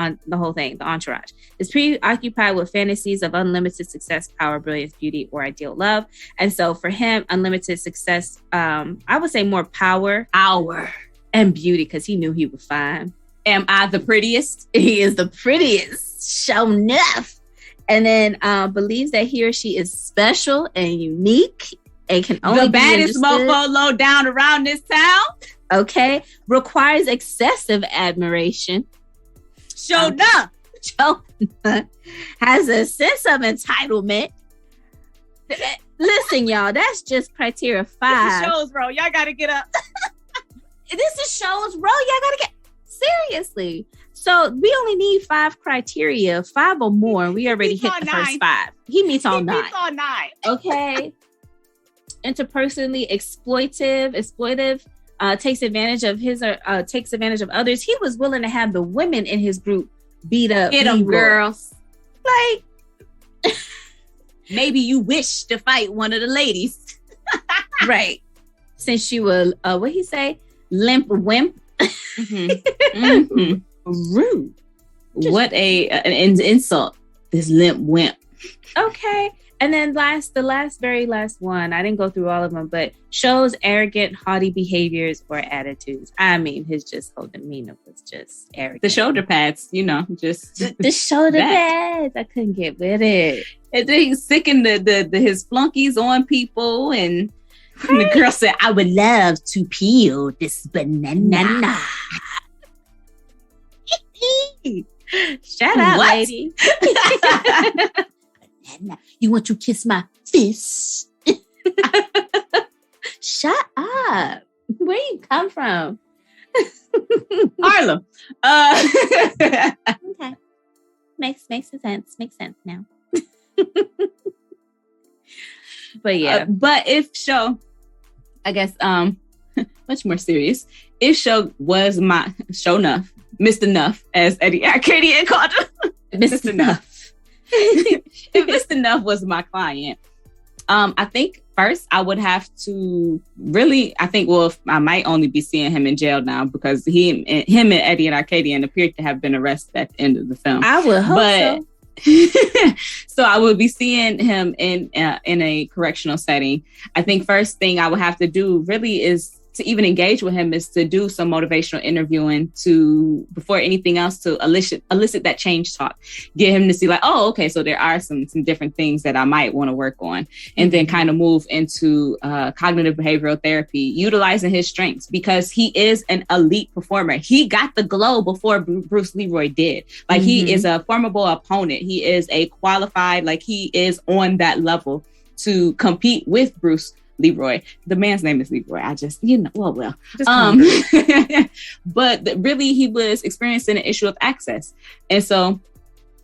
thing, the entourage. Is preoccupied with fantasies of unlimited success, power, brilliance, beauty, or ideal love. And so for him, unlimited success, I would say more power, and beauty, because he knew he was fine. Am I the prettiest? He is the prettiest. Sho'nuff. And then believes that he or she is special and unique and can only the baddest mofo low down around this town. Okay. Requires excessive admiration. Sho'nuff. Has a sense of entitlement. Listen, y'all, that's just criteria 5. This is shows, bro. Y'all got to get up. This is shows, bro. Y'all got to get... Seriously. So we only need 5 criteria, 5 or more. We already hit the 9. First 5. He meets all 9. Meets all 9. Okay. Interpersonally exploitive, takes advantage of others. He was willing to have the women in his group beat up. Get them, girls. Like, maybe you wish to fight one of the ladies. Right. Since you were, what he say? Limp wimp. Mm-hmm. Mm-hmm. Rude. What an insult. This limp wimp. Okay. And then the very last one, I didn't go through all of them, but shows arrogant, haughty behaviors or attitudes. I mean, his just whole demeanor was just arrogant. The shoulder pads, just the shoulder pads. I couldn't get with it. And then he's sicking his flunkies on people, and the girl said, "I would love to peel this banana." Shut up, lady. You want to kiss my fist? Shut up. Where you come from? Harlem. Okay. Makes sense. Makes sense now. But yeah. But if show, I guess, much more serious. If show was my Sho'nuff, Mr. Nuff, as Eddie Arcadian called him. Mr. Nuff. If Mr. Nuff was my client, I think first I would have to I might only be seeing him in jail now, because him and Eddie and Arcadian appeared to have been arrested at the end of the film. I would hope so. So I would be seeing him in a correctional setting. I think first thing I would have to do really is to even engage with him is to do some motivational interviewing before anything else, to elicit that change talk, get him to see like, oh, okay, so there are some different things that I might want to work on, and then kind of move into cognitive behavioral therapy, utilizing his strengths, because he is an elite performer. He got the glow before Bruce Leroy did. Like, he is a formidable opponent. He is a qualified, like, he is on that level to compete with Bruce Leroy. The man's name is Leroy. I just, well. But really, he was experiencing an issue of access. And so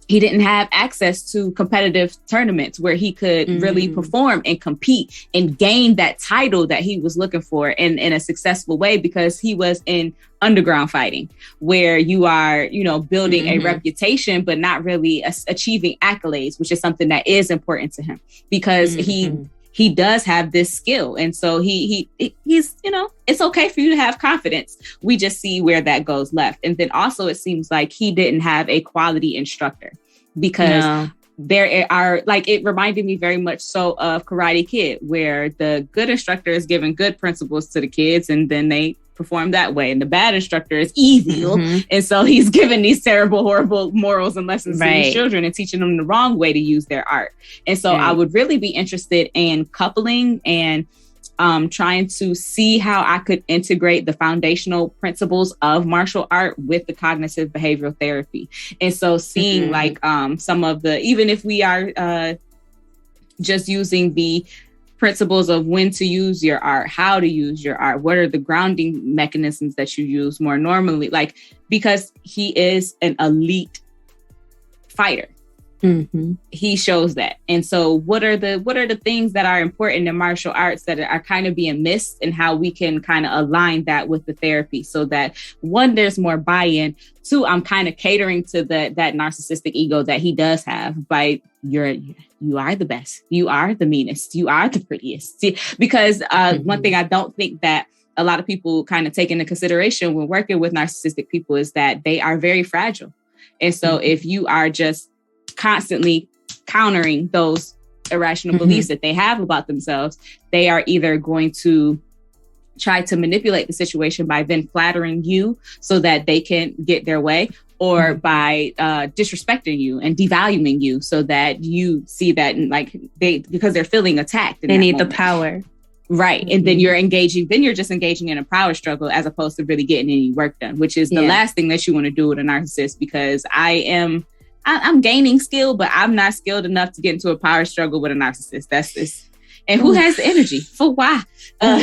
he didn't have access to competitive tournaments where he could really perform and compete and gain that title that he was looking for in a successful way, because he was in underground fighting, where you are, building a reputation, but not really achieving accolades, which is something that is important to him, because he does have this skill. And so he's, it's okay for you to have confidence. We just see where that goes left. And then also it seems like he didn't have a quality instructor, because there are, like, it reminded me very much so of Karate Kid, where the good instructor is giving good principles to the kids and then they perform that way. And the bad instructor is evil. And so he's giving these terrible, horrible morals and lessons to these children and teaching them the wrong way to use their art. And so I would really be interested in coupling and trying to see how I could integrate the foundational principles of martial art with the cognitive behavioral therapy. And so seeing like some of the, even if we are just using the principles of when to use your art, how to use your art, what are the grounding mechanisms that you use more normally, like, because he is an elite fighter. He shows that. And so what are the things that are important in martial arts that are kind of being missed, and how we can kind of align that with the therapy so that, one, there's more buy-in, two, I'm kind of catering to that narcissistic ego that he does have by you are the best, you are the meanest, you are the prettiest. See, because one thing I don't think that a lot of people kind of take into consideration when working with narcissistic people is that they are very fragile. And so if you are just constantly countering those irrational beliefs that they have about themselves, they are either going to try to manipulate the situation by then flattering you so that they can get their way, or by disrespecting you and devaluing you so that you see that, and like because they're feeling attacked. They need the power. Right. And then you're just engaging in a power struggle as opposed to really getting any work done, which is the last thing that you want to do with a narcissist, because I'm gaining skill, but I'm not skilled enough to get into a power struggle with a narcissist. That's this. And who has the energy for why? So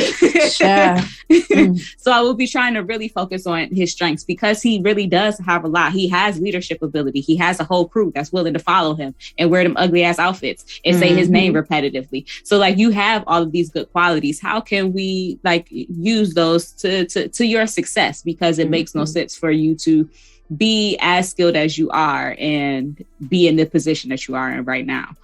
I will be trying to really focus on his strengths, because he really does have a lot. He has leadership ability. He has a whole crew that's willing to follow him and wear them ugly ass outfits and say his name repetitively. So like, you have all of these good qualities. How can we like use those to your success? Because it makes no sense for you to be as skilled as you are and be in the position that you are in right now.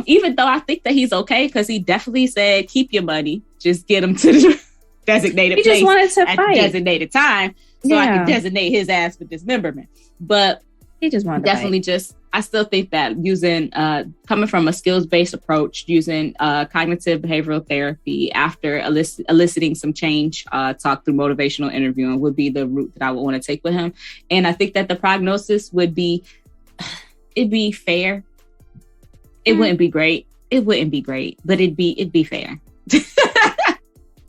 Even though I think that he's okay, because he definitely said, keep your money, just get him to the designated place. He just wanted to fight. The designated time so I can designate his ass for dismemberment. But he just wanted definitely to fight. I still think that using, coming from a skills-based approach, using cognitive behavioral therapy after eliciting some change, talk through motivational interviewing would be the route that I would want to take with him. And I think that the prognosis would be, it'd be fair. It wouldn't be great. It wouldn't be great, but it'd be fair.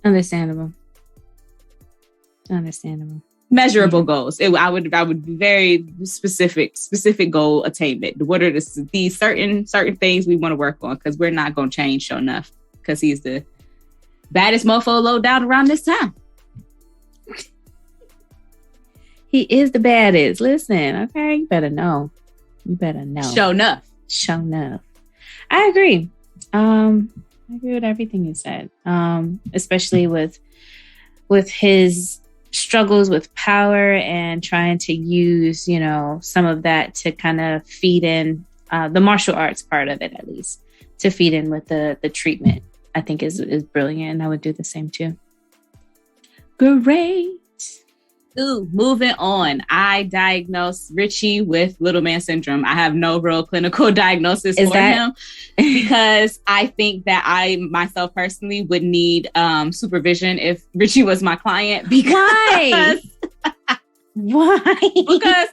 Understandable. Measurable goals. I would be very specific goal attainment. What are these certain things we want to work on? Because we're not going to change Sho'nuff, because he's the baddest mofo low down around this time. He is the baddest. Listen, okay, you better know. Sho'nuff. I agree. I agree with everything you said. Especially with his struggles with power and trying to use, some of that to kind of feed in the martial arts part of it, at least, to feed in with the treatment, I think is brilliant. And I would do the same too. Great. Ooh, moving on. I diagnosed Richie with little man syndrome. I have no real clinical diagnosis for him, because I think that I myself personally would need supervision if Richie was my client. Why? Because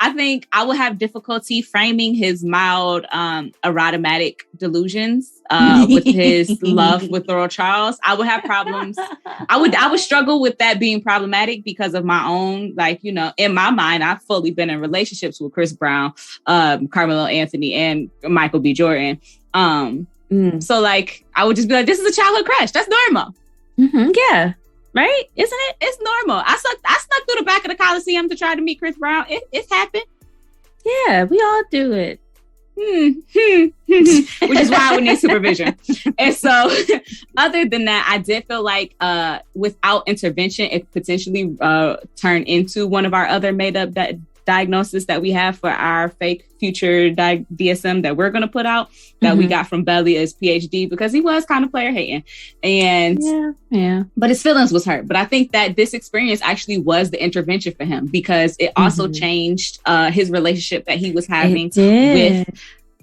I think I would have difficulty framing his mild erotomatic delusions with his love with Earl Charles. I would have problems. I would struggle with that being problematic because of my own, in my mind, I've fully been in relationships with Chris Brown, Carmelo Anthony, and Michael B. Jordan. So I would just be like, this is a childhood crush. That's normal. Yeah. Right? Isn't it? It's normal. I snuck through the back of the Coliseum to try to meet Chris Brown. It's happened. Yeah, we all do it. Which is why I would need supervision. And so other than that, I did feel like without intervention, it potentially turned into one of our other made up diagnosis that we have for our fake future DSM that we're going to put out, that we got from Belly as PhD, because he was kind of player hating. And but his feelings was hurt. But I think that this experience actually was the intervention for him, because it also changed his relationship that he was having with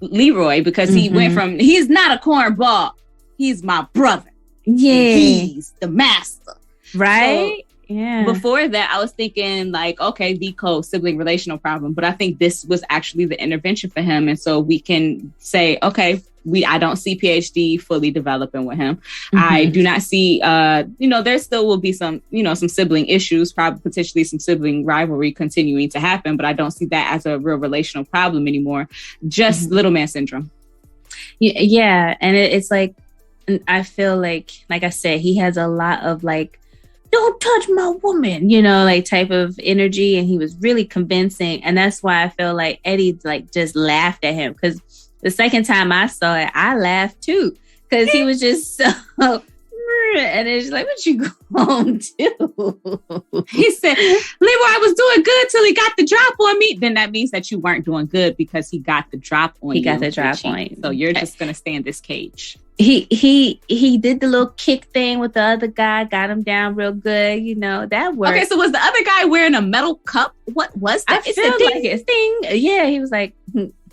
Leroy because he went from, he's not a cornball. He's my brother. Yeah. He's the master. Right? So, yeah. Before that, I was thinking like, okay, VCO, sibling relational problem. But I think this was actually the intervention for him. And so we can say, okay, I don't see PhD fully developing with him. I do not see, there still will be some, some sibling issues, probably potentially some sibling rivalry continuing to happen, but I don't see that as a real relational problem anymore. Just little man syndrome. Yeah. And it's like, I feel like I said, he has a lot of like, don't touch my woman, like type of energy. And he was really convincing. And that's why I feel like Eddie like just laughed at him, because the second time I saw it, I laughed too, because he was just so, and it's like, what you going to do? He said, Leroy was doing good till he got the drop on me. Then that means that you weren't doing good because he got the drop on you. He got the drop on you. So you're just going to stay in this cage. He did the little kick thing with the other guy, got him down real good. That worked. Okay, so was the other guy wearing a metal cup? What was that? I feel like it's thing. Yeah, he was like,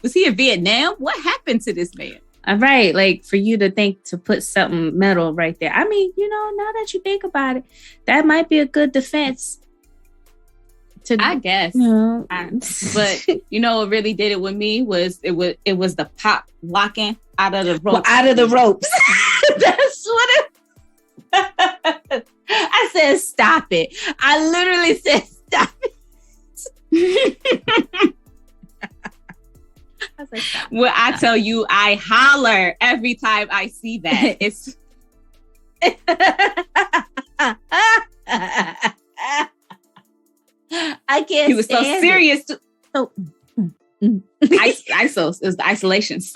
was he in Vietnam? What happened to this man? Right, like for you to think to put something metal right there. I mean, now that you think about it, that might be a good defense. I guess. But what really did it with me was it was the pop locking out of the ropes. Well, out of the ropes. That's what it. I said, stop it. I literally said, stop it. I was like, stop. Well, I tell you, I holler every time I see that. It's. I can't. He was so serious. So, ISOs. It was the isolations.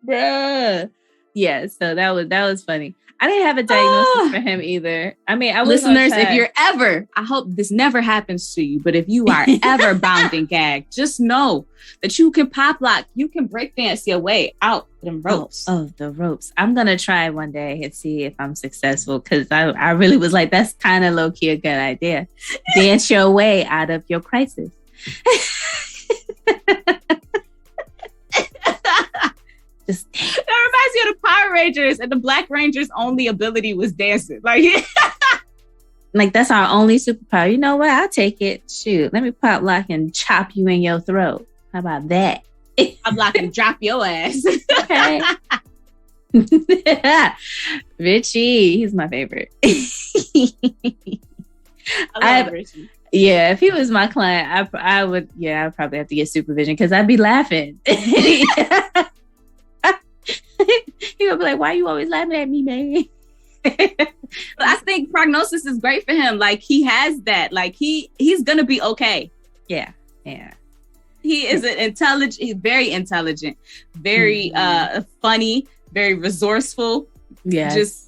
Bruh. Yeah, so that was funny. I didn't have a diagnosis for him either. I mean, listeners, if you're ever, I hope this never happens to you, but if you are ever bound and gagged, just know that you can pop lock, you can break dance your way out them ropes. Oh, the ropes. I'm going to try one day and see if I'm successful, because I really was like, that's kind of low-key a good idea. Dance your way out of your crisis. That reminds me of the Power Rangers, and the Black Ranger's only ability was dancing. Like that's our only superpower. You know what? I'll take it. Shoot, let me pop lock and chop you in your throat. How about that? I'm lock and drop your ass. Okay. Richie, he's my favorite. I love Richie. Yeah, if he was my client, I would. Yeah, I'd probably have to get supervision because I'd be laughing. He would be like, why are you always laughing at me, man? I think prognosis is great for him. Like he has that. Like he's gonna be okay. Yeah. He is he's very intelligent, very funny, very resourceful. Yeah. Just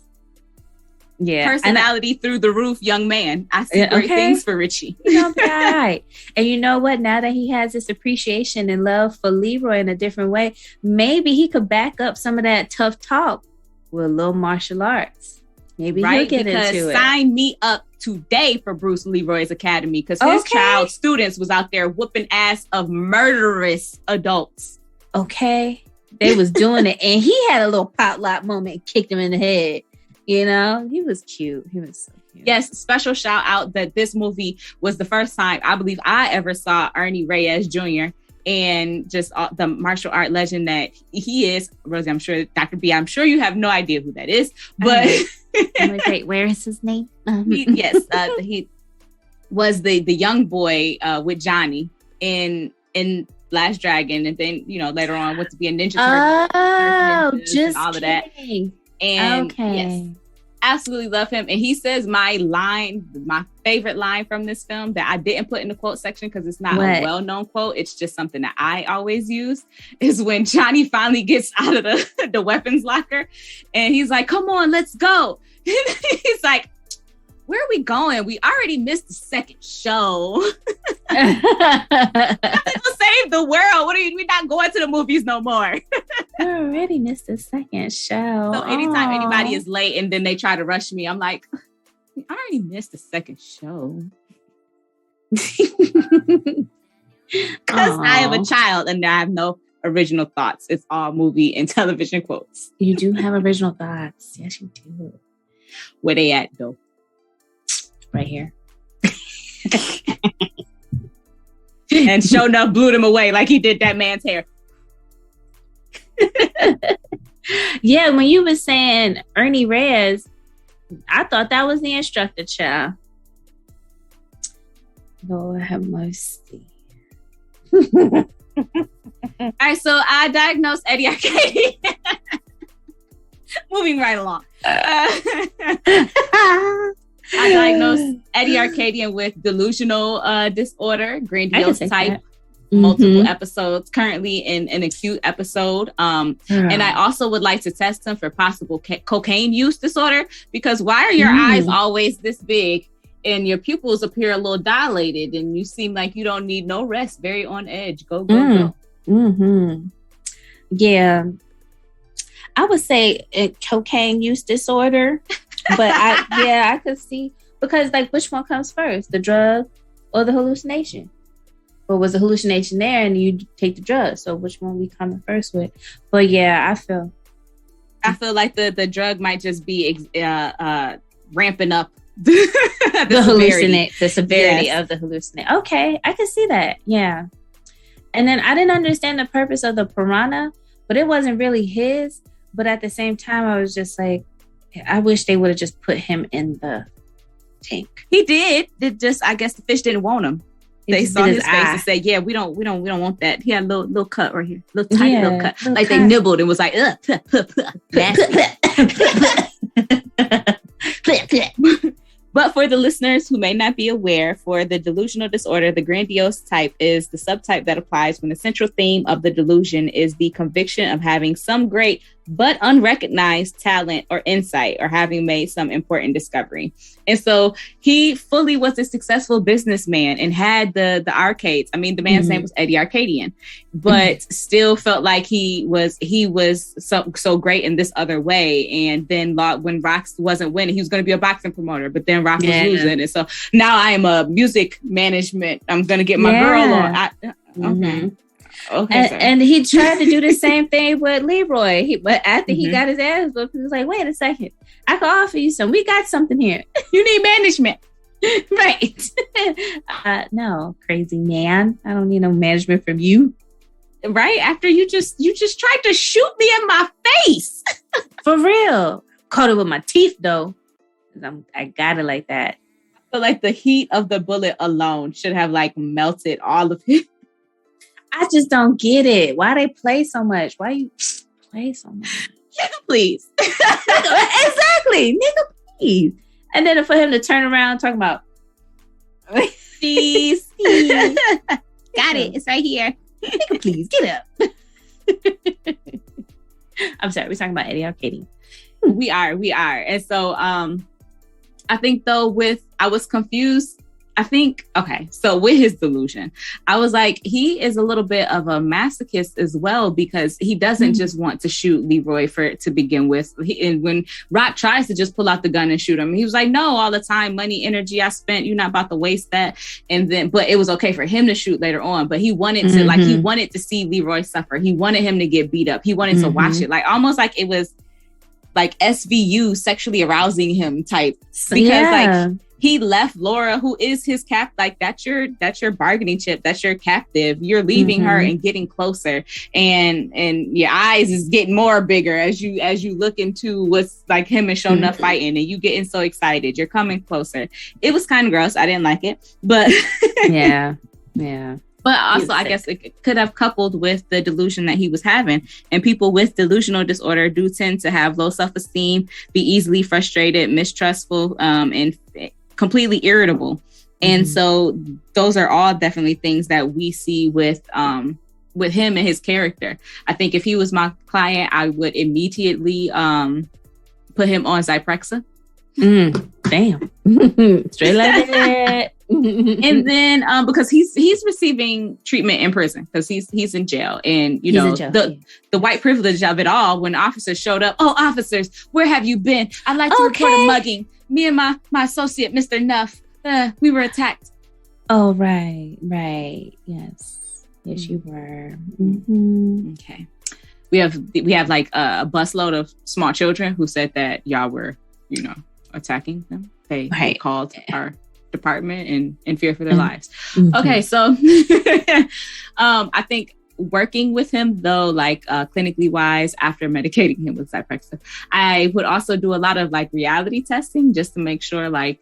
personality through the roof, young man. I see great things for Richie. Right. And you know what? Now that he has this appreciation and love for Leroy in a different way, maybe he could back up some of that tough talk with a little martial arts. Maybe he'll get into it. Sign me up today for Bruce Leroy's Academy, because his child students was out there whooping ass of murderous adults. Okay. They was doing it. And he had a little potluck moment and kicked him in the head. He was cute. He was so cute. Yes, special shout out that this movie was the first time I believe I ever saw Ernie Reyes Jr. and just the martial art legend that he is. Rosie, I'm sure, Dr. B, I'm sure you have no idea who that is, but I'm like, wait, where is his name? He was the young boy with Johnny in Last Dragon, and then later on went to be a Ninja Turtle. Oh, just all of that. And yes, absolutely love him. And he says my favorite line from this film that I didn't put in the quote section because it's not a well-known quote. It's just something that I always use, is when Johnny finally gets out of the weapons locker and he's like, come on, let's go. He's like, where are we going? We already missed the second show. Nothing will save the world. We're not going to the movies no more. We already missed the second show. So anytime anybody is late and then they try to rush me, I'm like, we already missed the second show. because I am a child and I have no original thoughts. It's all movie and television quotes. You do have original thoughts. Yes, you do. Where they at, though? Right here. And Sho'nuff blew them away like he did that man's hair. Yeah, when you were saying Ernie Reyes, I thought that was the instructor, child. Lord have mercy. All right, so I diagnosed Eddie Arcadian. Moving right along. I diagnosed Eddie Arcadian with delusional disorder, grandiose type, multiple episodes, currently in an acute episode. And I also would like to test him for possible cocaine use disorder, because why are your eyes always this big and your pupils appear a little dilated and you seem like you don't need no rest, very on edge? Go. Yeah. I would say cocaine use disorder. But I could see, because like, which one comes first, the drug or the hallucination? Or was the hallucination there and you take the drug? So which one we coming first with? But yeah, I feel like the drug might just be ramping up the severity of the hallucinate. Okay, I can see that. Yeah. And then I didn't understand the purpose of the piranha, but it wasn't really his. But at the same time, I was just like, I wish they would have just put him in the tank. He did. I guess the fish didn't want him. They saw his face and said, "Yeah, we don't want that." He had a little cut right here, little tiny little cut, like they nibbled and was like, But for the listeners who may not be aware, for the delusional disorder, the grandiose type is the subtype that applies when the central theme of the delusion is the conviction of having some great but unrecognized talent or insight, or having made some important discovery. And so he fully was a successful businessman and had the arcades. I mean, the man's name was Eddie Arcadian, but still felt like he was so great in this other way. And then when Rock wasn't winning, he was going to be a boxing promoter, but then Rock was losing. And so now I am a music management. I'm going to get my girl on. Okay, and he tried to do the same thing with Leroy. But after he got his ass whooped, he was like, "Wait a second, I can offer you some. We got something here. You need management." Right. No, crazy man. I don't need no management from you. Right? After you just tried to shoot me in my face. For real. Caught it with my teeth though. I got it like that. I feel like the heat of the bullet alone should have like melted all of it. I just don't get it. Why they play so much? Why you play so much? Nigga, please. Exactly. Nigga, please. And then for him to turn around talking about, please. Got it. It's right here. Nigga, please, get up. I'm sorry. We're talking about Eddie Arcadian. We are. And so I think though I was confused. So with his delusion, I was like, he is a little bit of a masochist as well, because he doesn't just want to shoot Leroy to begin with. And when Rock tries to just pull out the gun and shoot him, he was like, no, all the time, money, energy I spent, you're not about to waste that. But it was okay for him to shoot later on. But he wanted to he wanted to see Leroy suffer. He wanted him to get beat up. He wanted to watch it, like almost like it was like SVU, sexually arousing him type. Because like he left Laura, who is his that's your bargaining chip, that's your captive. You're leaving her and getting closer, and your eyes is getting more bigger as you look into what's like him and Sho'nuff fighting, and you getting so excited. You're coming closer. It was kind of gross. I didn't like it, but yeah. But also, I guess it could have coupled with the delusion that he was having. And people with delusional disorder do tend to have low self-esteem, be easily frustrated, mistrustful, and completely irritable. And so those are all definitely things that we see with him and his character. I think if he was my client, I would immediately put him on Zyprexa. Damn. Straight like that. And then because he's receiving treatment in prison, because he's in jail, and you know the white privilege of it all. When officers showed up, "Oh, officers, where have you been? I'd like to report a mugging. Me and my associate, Mr. Nuff, we were attacked." Oh, right, yes. Yes, you were. Okay. We have like a busload of small children who said that y'all were, attacking them. They called our department in fear for their lives. Okay, so I think working with him though, like clinically wise, after medicating him with Zyprexa, I would also do a lot of like reality testing just to make sure like,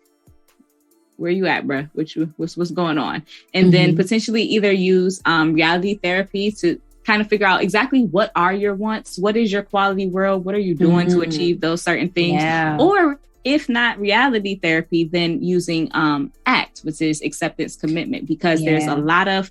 where you at, bro? What's going on? And then potentially either use reality therapy to kind of figure out exactly what are your wants, what is your quality world, what are you doing to achieve those certain things, or if not reality therapy, then using ACT, which is acceptance commitment, because there's a lot of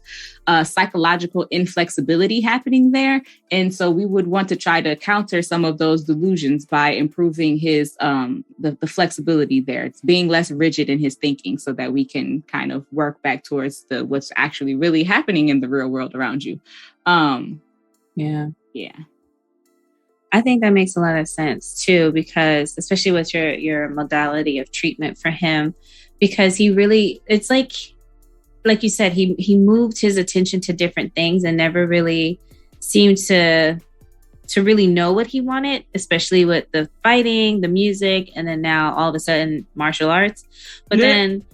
psychological inflexibility happening there. And so we would want to try to counter some of those delusions by improving his the flexibility there. It's being less rigid in his thinking so that we can kind of work back towards what's actually really happening in the real world around you. Yeah. I think that makes a lot of sense too, because especially with your modality of treatment for him, because he really, it's like you said, he moved his attention to different things and never really seemed to really know what he wanted, especially with the fighting, the music, and then now all of a sudden martial arts. But then,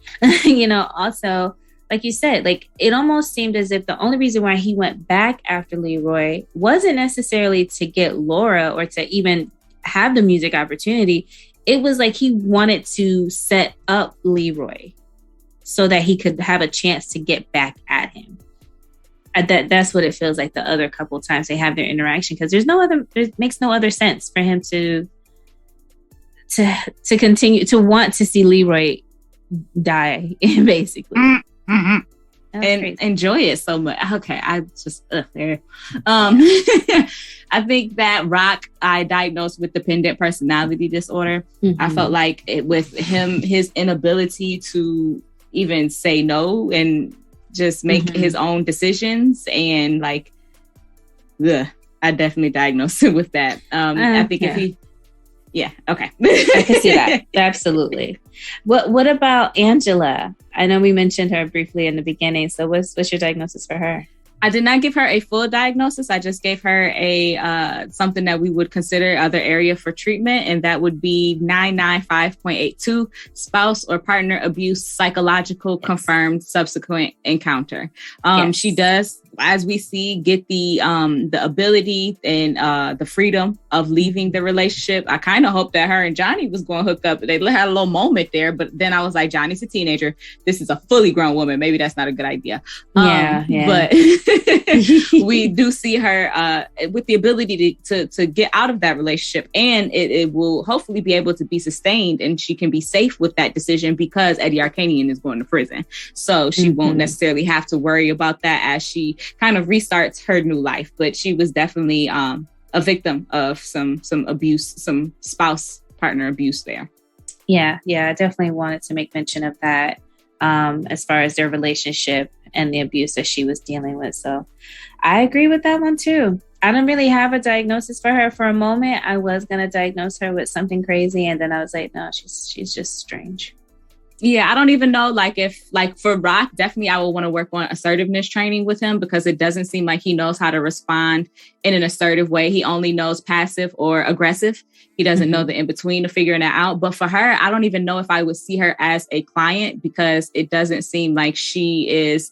also, like you said, like it almost seemed as if the only reason why he went back after Leroy wasn't necessarily to get Laura or to even have the music opportunity. It was like he wanted to set up Leroy so that he could have a chance to get back at him. That's what it feels like the other couple of times they have their interaction, because it makes no other sense for him to continue to want to see Leroy die, basically. And enjoy it so much. Okay, I just there. I think that Rock I diagnosed with dependent personality disorder. I felt like with him, his inability to even say no and just make his own decisions, and like, I definitely diagnosed him with that. I think if he. Yeah. Okay. I can see that. Absolutely. What about Angela? I know we mentioned her briefly in the beginning. So what's your diagnosis for her? I did not give her a full diagnosis. I just gave her a something that we would consider other area for treatment, and that would be 995.82, spouse or partner abuse, psychological confirmed subsequent encounter. She does, as we see, get the ability and the freedom of leaving the relationship. I kind of hoped that her and Johnny was going to hook up. They had a little moment there, but then I was like, Johnny's a teenager. This is a fully grown woman. Maybe that's not a good idea. But we do see her with the ability to get out of that relationship, and it will hopefully be able to be sustained, and she can be safe with that decision because Eddie Arkanian is going to prison. So she won't necessarily have to worry about that as she kind of restarts her new life. But she was definitely a victim of some abuse, some spouse partner abuse there. Yeah, I definitely wanted to make mention of that as far as their relationship and the abuse that she was dealing with. So I agree with that one too. I don't really have a diagnosis for her. For a moment, I was going to diagnose her with something crazy, and then I was like, no, she's just strange. Yeah, I don't even know, if for Rock, definitely I will want to work on assertiveness training with him, because it doesn't seem like he knows how to respond in an assertive way. He only knows passive or aggressive. He doesn't know the in-between of figuring that out. But for her, I don't even know if I would see her as a client, because it doesn't seem like she is,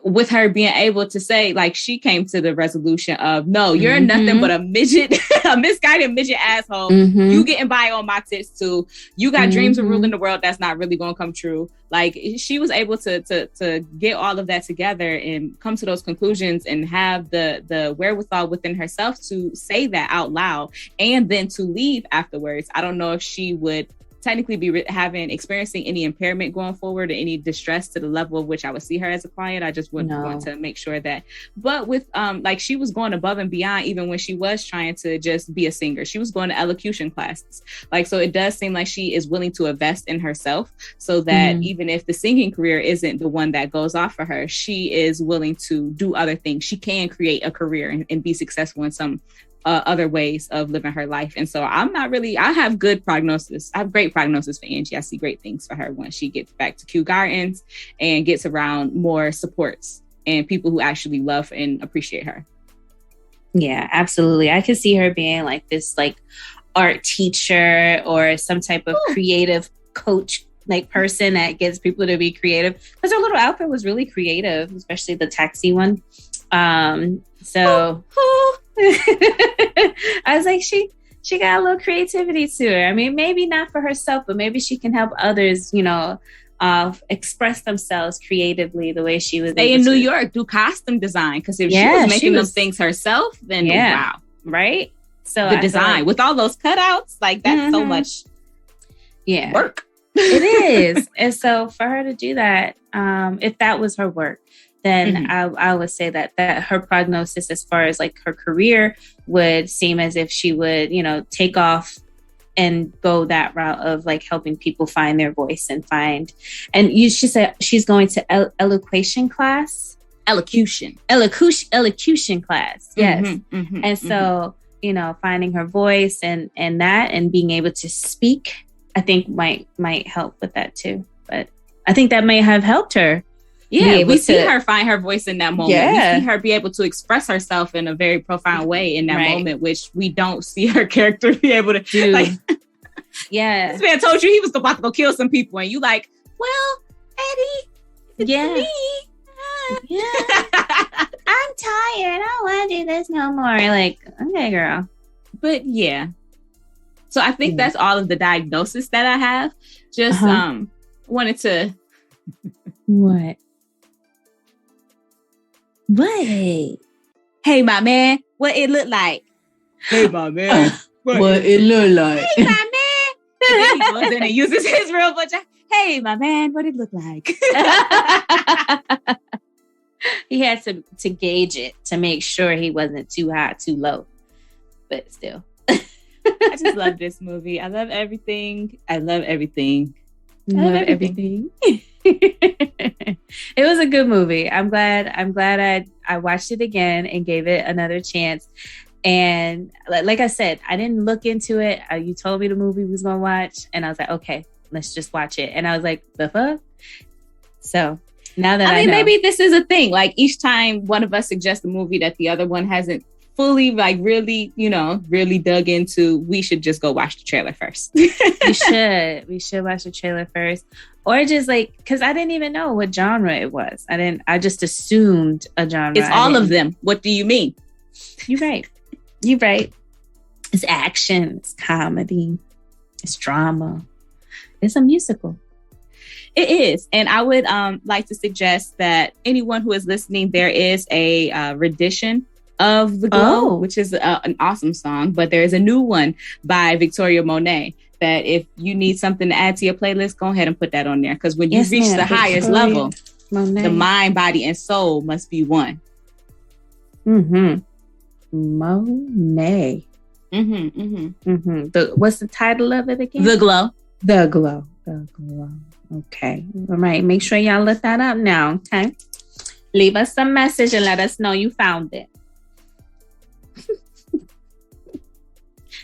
with her being able to say, like, she came to the resolution of, no, you're nothing but a midget, a misguided midget asshole. You getting by on my tits too. You got dreams of ruling the world that's not really going to come true. Like, she was able to get all of that together and come to those conclusions and have the wherewithal within herself to say that out loud and then to leave afterwards. I don't know if she would technically be experiencing any impairment going forward or any distress to the level of which I would see her as a client. I just wouldn't want to make sure that. But with she was going above and beyond, even when she was trying to just be a singer. She was going to elocution classes. So it does seem like she is willing to invest in herself, so that even if the singing career isn't the one that goes off for her, she is willing to do other things. She can create a career and be successful in some other ways of living her life. And so I have good prognosis. I have great prognosis for Angie. I see great things for her once she gets back to Kew Gardens and gets around more supports and people who actually love and appreciate her. Yeah, absolutely. I could see her being like this like art teacher or some type of creative coach like person that gets people to be creative, because her little outfit was really creative, especially the taxi one. So I was like, she got a little creativity to her. I mean, maybe not for herself, but maybe she can help others, you know, express themselves creatively the way she was. Stay in New York, do costume design, because if she was making those things herself, then wow, right? So the design with all those cutouts, like that's so much work. It is. And so for her to do that, if that was her work, then I would say that her prognosis as far as like her career would seem as if she would, you know, take off and go that route of like helping people find their voice and she said she's going to elocution class. Elocution class. Yes. And so, you know, finding her voice and being able to speak, I think might help with that too. But I think that may have helped her. Yeah, we see her find her voice in that moment. Yeah. We see her be able to express herself in a very profound way in that moment, which we don't see her character be able to do. Like, this man told you he was about to go kill some people, and you like, well, Eddie, it's me. I'm tired. I don't want to do this no more. Like, okay, girl. But yeah. So I think that's all of the diagnosis that I have. Just wanted to... What? Hey, my man, what it look like? Hey, my man, what it look like? Hey, my man. And then he goes in and uses his real voice. Hey, my man, what it look like? He had to gauge it to make sure he wasn't too high, too low. But still. I just love this movie. I love everything. I love everything. It was a good movie. I'm glad I watched it again and gave it another chance. And like I said, I didn't look into it. You told me the movie was gonna watch, and I was like, okay, let's just watch it. And I was like, the fuck? So now that I mean, maybe this is a thing. Like each time one of us suggests a movie that the other one hasn't fully, like really, you know, really dug into, we should just go watch the trailer first. We should watch the trailer first. Or just like, because I didn't even know what genre it was. I just assumed a genre. It's all of them. What do you mean? You're right. It's action, it's comedy, it's drama, it's a musical. It is. And I would like to suggest that anyone who is listening, there is a rendition of The Glow, which is an awesome song, but there is a new one by Victoria Monet that if you need something to add to your playlist, go ahead and put that on there, because when you reach the highest level, the mind, body, and soul must be one. Monet. What's the title of it again? The Glow. The Glow. Okay. All right. Make sure y'all look that up now. Okay. Leave us a message and let us know you found it.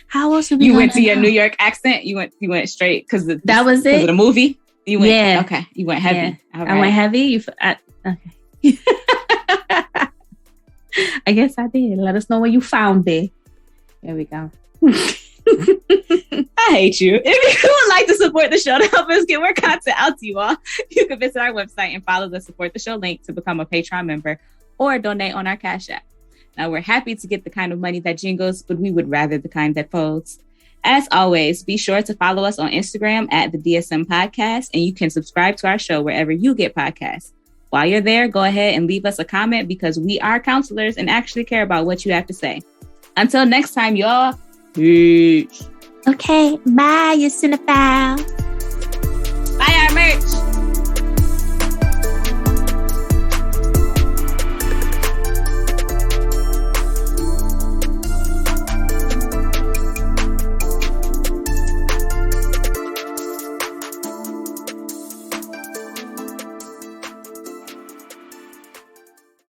How else would you went to your New York accent? You went straight because that was it. The movie. You went okay. You went heavy. Yeah. Right. I went heavy. Okay. I guess I did. Let us know where you found it. There we go. I hate you. If you would like to support the show to help us get more content out to you all, you can visit our website and follow the Support the Show link to become a Patreon member or donate on our Cash App. Now, we're happy to get the kind of money that jingles, but we would rather the kind that folds. As always, be sure to follow us on Instagram at the DSM Podcast, and you can subscribe to our show wherever you get podcasts. While you're there, go ahead and leave us a comment, because we are counselors and actually care about what you have to say. Until next time, y'all. Peace. Okay, bye, you cinephile. Buy our merch.